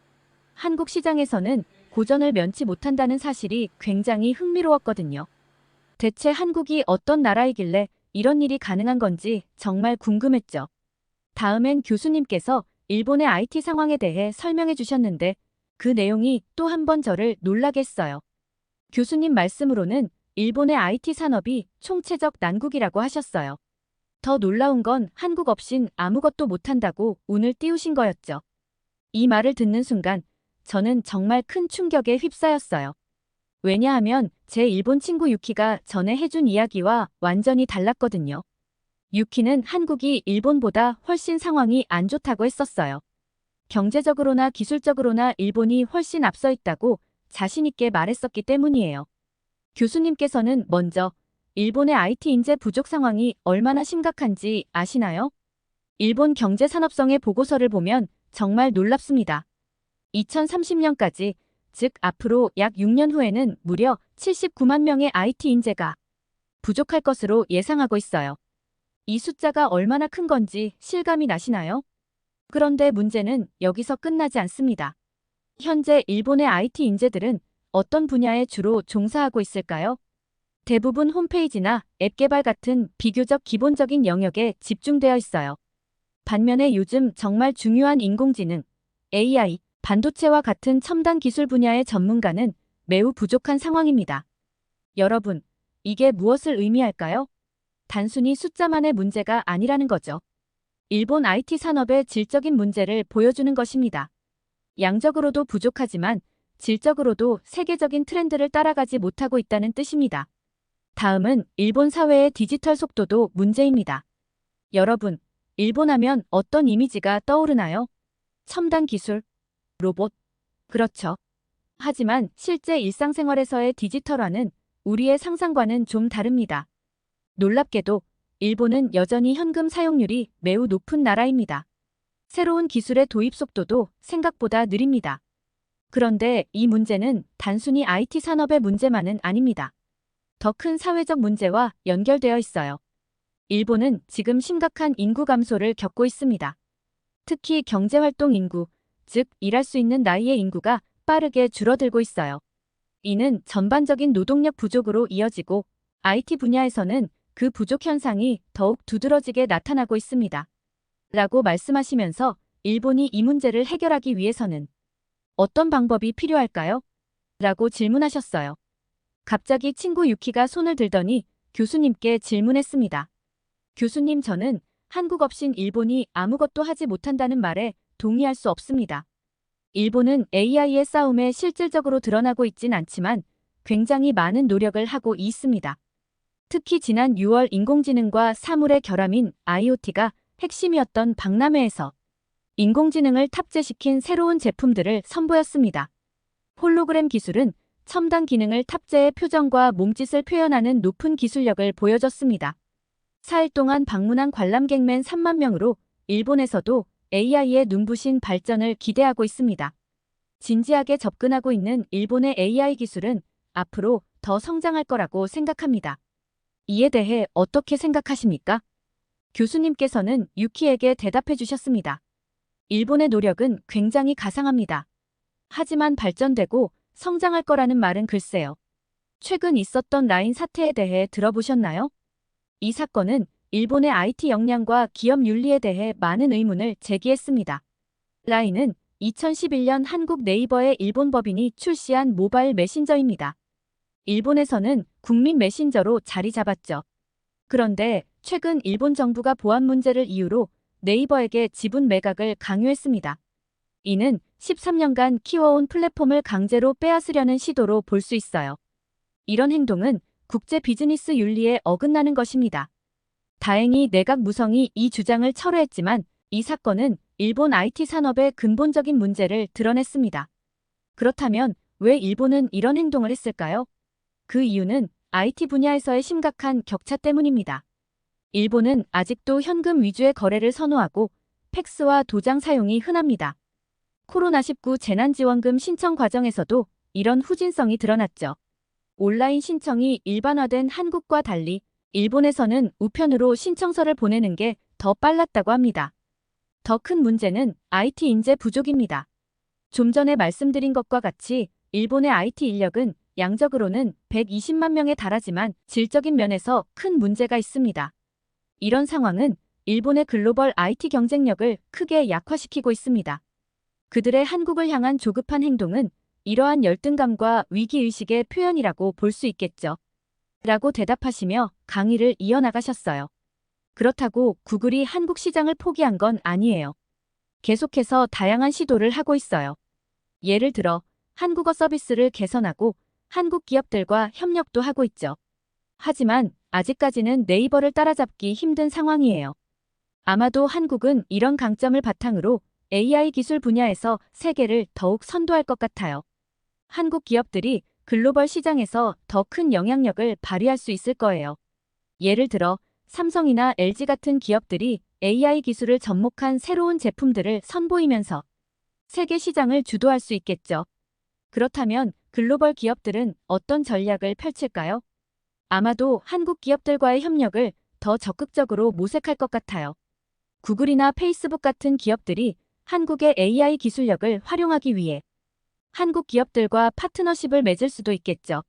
한국 시장에서는 고전을 면치 못한다는 사실이 굉장히 흥미로웠거든요. 대체 한국이 어떤 나라이길래 이런 일이 가능한 건지 정말 궁금했죠. 다음엔 교수님께서 일본의 IT 상황에 대해 설명해 주셨는데 그 내용이 또 한 번 저를 놀라게 했어요. 교수님 말씀으로는 일본의 IT 산업이 총체적 난국이라고 하셨어요. 더 놀라운 건 한국 없인 아무것도 못한다고 운을 띄우신 거였죠. 이 말을 듣는 순간 저는 정말 큰 충격에 휩싸였어요. 왜냐하면 제 일본 친구 유키가 전에 해준 이야기와 완전히 달랐거든요. 유키는 한국이 일본보다 훨씬 상황이 안 좋다고 했었어요. 경제적으로나 기술적으로나 일본이 훨씬 앞서 있다고 자신 있게 말했었기 때문이에요. 교수님께서는 먼저 일본의 IT 인재 부족 상황이 얼마나 심각한지 아시나요? 일본 경제산업성의 보고서를 보면 정말 놀랍습니다. 2030년까지, 즉 앞으로 약 6년 후에는 무려 79만 명의 IT 인재가 부족할 것으로 예상하고 있어요. 이 숫자가 얼마나 큰 건지 실감이 나시나요? 그런데 문제는 여기서 끝나지 않습니다. 현재 일본의 IT 인재들은 어떤 분야에 주로 종사하고 있을까요? 대부분 홈페이지나 앱 개발 같은 비교적 기본적인 영역에 집중되어 있어요. 반면에 요즘 정말 중요한 인공지능, AI, 반도체와 같은 첨단 기술 분야의 전문가는 매우 부족한 상황입니다. 여러분, 이게 무엇을 의미할까요? 단순히 숫자만의 문제가 아니라는 거죠. 일본 IT 산업의 질적인 문제를 보여주는 것입니다. 양적으로도 부족하지만 질적으로도 세계적인 트렌드를 따라가지 못하고 있다는 뜻입니다. 다음은 일본 사회의 디지털 속도도 문제입니다. 여러분, 일본 하면 어떤 이미지가 떠오르나요? 첨단 기술, 로봇. 그렇죠. 하지만 실제 일상생활에서의 디지털화는 우리의 상상과는 좀 다릅니다. 놀랍게도 일본은 여전히 현금 사용률이 매우 높은 나라입니다. 새로운 기술의 도입 속도도 생각보다 느립니다. 그런데 이 문제는 단순히 IT 산업의 문제만은 아닙니다. 더 큰 사회적 문제와 연결되어 있어요. 일본은 지금 심각한 인구 감소를 겪고 있습니다. 특히 경제활동 인구, 즉 일할 수 있는 나이의 인구가 빠르게 줄어들고 있어요. 이는 전반적인 노동력 부족으로 이어지고 IT 분야에서는 그 부족 현상이 더욱 두드러지게 나타나고 있습니다. 라고 말씀하시면서 일본이 이 문제를 해결하기 위해서는 어떤 방법이 필요할까요? 라고 질문하셨어요. 갑자기 친구 유키가 손을 들더니 교수님께 질문했습니다. 교수님, 저는 한국 없인 일본이 아무것도 하지 못한다는 말에 동의할 수 없습니다. 일본은 AI의 싸움에 실질적으로 드러나고 있진 않지만 굉장히 많은 노력을 하고 있습니다. 특히 지난 6월 인공지능과 사물의 결함인 IoT가 핵심이었던 박람회에서 인공지능을 탑재시킨 새로운 제품들을 선보였습니다. 홀로그램 기술은 첨단 기능을 탑재해 표정과 몸짓을 표현하는 높은 기술력을 보여줬습니다. 4일 동안 방문한 관람객만 3만 명으로 일본에서도 AI의 눈부신 발전을 기대하고 있습니다. 진지하게 접근하고 있는 일본의 AI 기술은 앞으로 더 성장할 거라고 생각합니다. 이에 대해 어떻게 생각하십니까? 교수님께서는 유키에게 대답해 주셨습니다. 일본의 노력은 굉장히 가상합니다. 하지만 발전되고 성장할 거라는 말은 글쎄요. 최근 있었던 라인 사태에 대해 들어보셨나요? 이 사건은 일본의 IT 역량과 기업 윤리에 대해 많은 의문을 제기했습니다. 라인은 2011년 한국 네이버의 일본 법인이 출시한 모바일 메신저입니다. 일본에서는 국민 메신저로 자리 잡았죠. 그런데 최근 일본 정부가 보안 문제를 이유로 네이버에게 지분 매각을 강요했습니다. 이는 13년간 키워온 플랫폼을 강제로 빼앗으려는 시도로 볼 수 있어요. 이런 행동은 국제 비즈니스 윤리에 어긋나는 것입니다. 다행히 내각 무성이 이 주장을 철회했지만 이 사건은 일본 IT 산업의 근본적인 문제를 드러냈습니다. 그렇다면 왜 일본은 이런 행동을 했을까요? 그 이유는 IT 분야에서의 심각한 격차 때문입니다. 일본은 아직도 현금 위주의 거래를 선호하고 팩스와 도장 사용이 흔합니다. 코로나19 재난지원금 신청 과정에서도 이런 후진성이 드러났죠. 온라인 신청이 일반화된 한국과 달리 일본에서는 우편으로 신청서를 보내는 게 더 빨랐다고 합니다. 더 큰 문제는 IT 인재 부족입니다. 좀 전에 말씀드린 것과 같이 일본의 IT 인력은 양적으로는 120만 명에 달하지만 질적인 면에서 큰 문제가 있습니다. 이런 상황은 일본의 글로벌 IT 경쟁력을 크게 약화시키고 있습니다. 그들의 한국을 향한 조급한 행동은 이러한 열등감과 위기의식의 표현이라고 볼 수 있겠죠. 라고 대답하시며 강의를 이어나가셨어요. 그렇다고 구글이 한국 시장을 포기한 건 아니에요. 계속해서 다양한 시도를 하고 있어요. 예를 들어 한국어 서비스를 개선하고 한국 기업들과 협력도 하고 있죠. 하지만 아직까지는 네이버를 따라잡기 힘든 상황이에요. 아마도 한국은 이런 강점을 바탕으로 AI 기술 분야에서 세계를 더욱 선도할 것 같아요. 한국 기업들이 글로벌 시장에서 더 큰 영향력을 발휘할 수 있을 거예요. 예를 들어 삼성이나 LG 같은 기업들이 AI 기술을 접목한 새로운 제품들을 선보이면서 세계 시장을 주도할 수 있겠죠. 그렇다면 글로벌 기업들은 어떤 전략을 펼칠까요? 아마도 한국 기업들과의 협력을 더 적극적으로 모색할 것 같아요. 구글이나 페이스북 같은 기업들이 한국의 AI 기술력을 활용하기 위해 한국 기업들과 파트너십을 맺을 수도 있겠죠.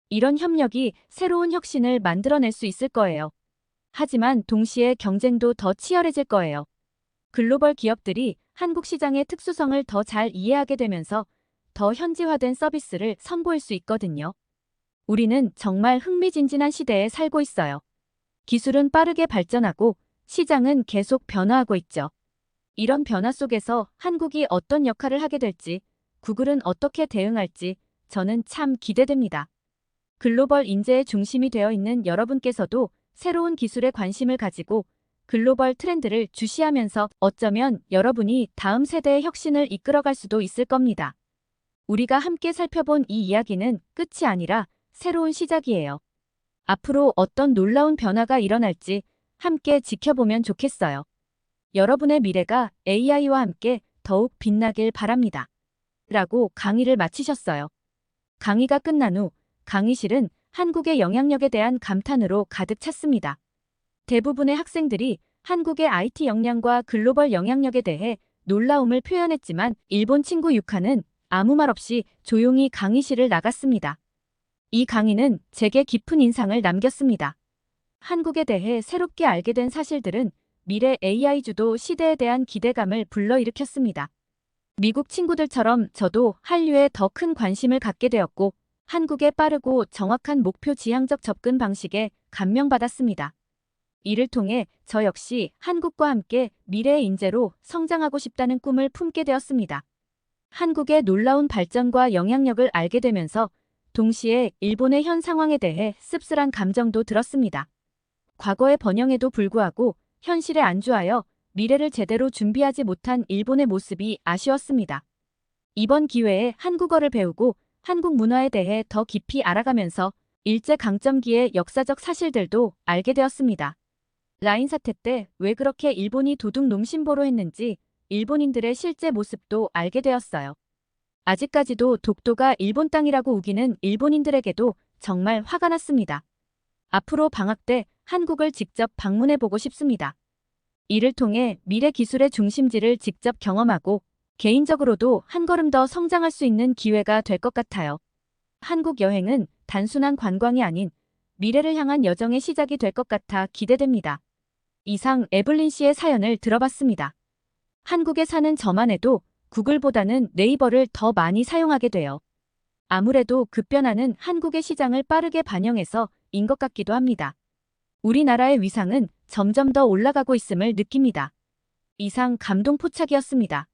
이런 협력이 새로운 혁신을 만들어낼 수 있을 거예요. 하지만 동시에 경쟁도 더 치열해질 거예요. 글로벌 기업들이 한국 시장의 특수성을 더 잘 이해하게 되면서 더 현지화된 서비스를 선보일 수 있거든요. 우리는 정말 흥미진진한 시대에 살고 있어요. 기술은 빠르게 발전하고 시장은 계속 변화하고 있죠. 이런 변화 속에서 한국이 어떤 역할을 하게 될지, 구글은 어떻게 대응할지 저는 참 기대됩니다. 글로벌 인재의 중심이 되어 있는 여러분께서도 새로운 기술에 관심을 가지고 글로벌 트렌드를 주시하면서 어쩌면 여러분이 다음 세대의 혁신을 이끌어갈 수도 있을 겁니다. 우리가 함께 살펴본 이 이야기는 끝이 아니라 새로운 시작이에요. 앞으로 어떤 놀라운 변화가 일어날지 함께 지켜보면 좋겠어요. 여러분의 미래가 AI와 함께 더욱 빛나길 바랍니다. 라고 강의를 마치셨어요. 강의가 끝난 후 강의실은 한국의 영향력에 대한 감탄으로 가득 찼습니다. 대부분의 학생들이 한국의 IT 역량과 글로벌 영향력에 대해 놀라움을 표현했지만 일본 친구 유카는 아무 말 없이 조용히 강의실을 나갔습니다. 이 강의는 제게 깊은 인상을 남겼습니다. 한국에 대해 새롭게 알게 된 사실들은 미래 AI 주도 시대에 대한 기대감을 불러일으켰습니다. 미국 친구들처럼 저도 한류에 더 큰 관심을 갖게 되었고 한국의 빠르고 정확한 목표 지향적 접근 방식에 감명받았습니다. 이를 통해 저 역시 한국과 함께 미래의 인재로 성장하고 싶다는 꿈을 품게 되었습니다. 한국의 놀라운 발전과 영향력을 알게 되면서 동시에 일본의 현 상황에 대해 씁쓸한 감정도 들었습니다. 과거의 번영에도 불구하고 현실에 안주하여 미래를 제대로 준비하지 못한 일본의 모습이 아쉬웠습니다. 이번 기회에 한국어를 배우고 한국 문화에 대해 더 깊이 알아가면서 일제강점기의 역사적 사실들도 알게 되었습니다. 라인 사태 때 왜 그렇게 일본이 도둑 농심보로 했는지 일본인들의 실제 모습도 알게 되었어요. 아직까지도 독도가 일본 땅이라고 우기는 일본인들에게도 정말 화가 났습니다. 앞으로 방학 때 한국을 직접 방문해 보고 싶습니다. 이를 통해 미래 기술의 중심지를 직접 경험하고 개인적으로도 한 걸음 더 성장할 수 있는 기회가 될 것 같아요. 한국 여행은 단순한 관광이 아닌 미래를 향한 여정의 시작이 될 것 같아 기대됩니다. 이상 에블린 씨의 사연을 들어봤습니다. 한국에 사는 저만 해도 구글보다는 네이버를 더 많이 사용하게 돼요. 아무래도 급변하는 한국의 시장을 빠르게 반영해서 인 것 같기도 합니다. 우리나라의 위상은 점점 더 올라가고 있음을 느낍니다. 이상 감동 포착이었습니다.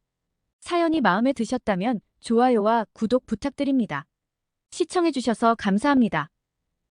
사연이 마음에 드셨다면 좋아요와 구독 부탁드립니다. 시청해주셔서 감사합니다.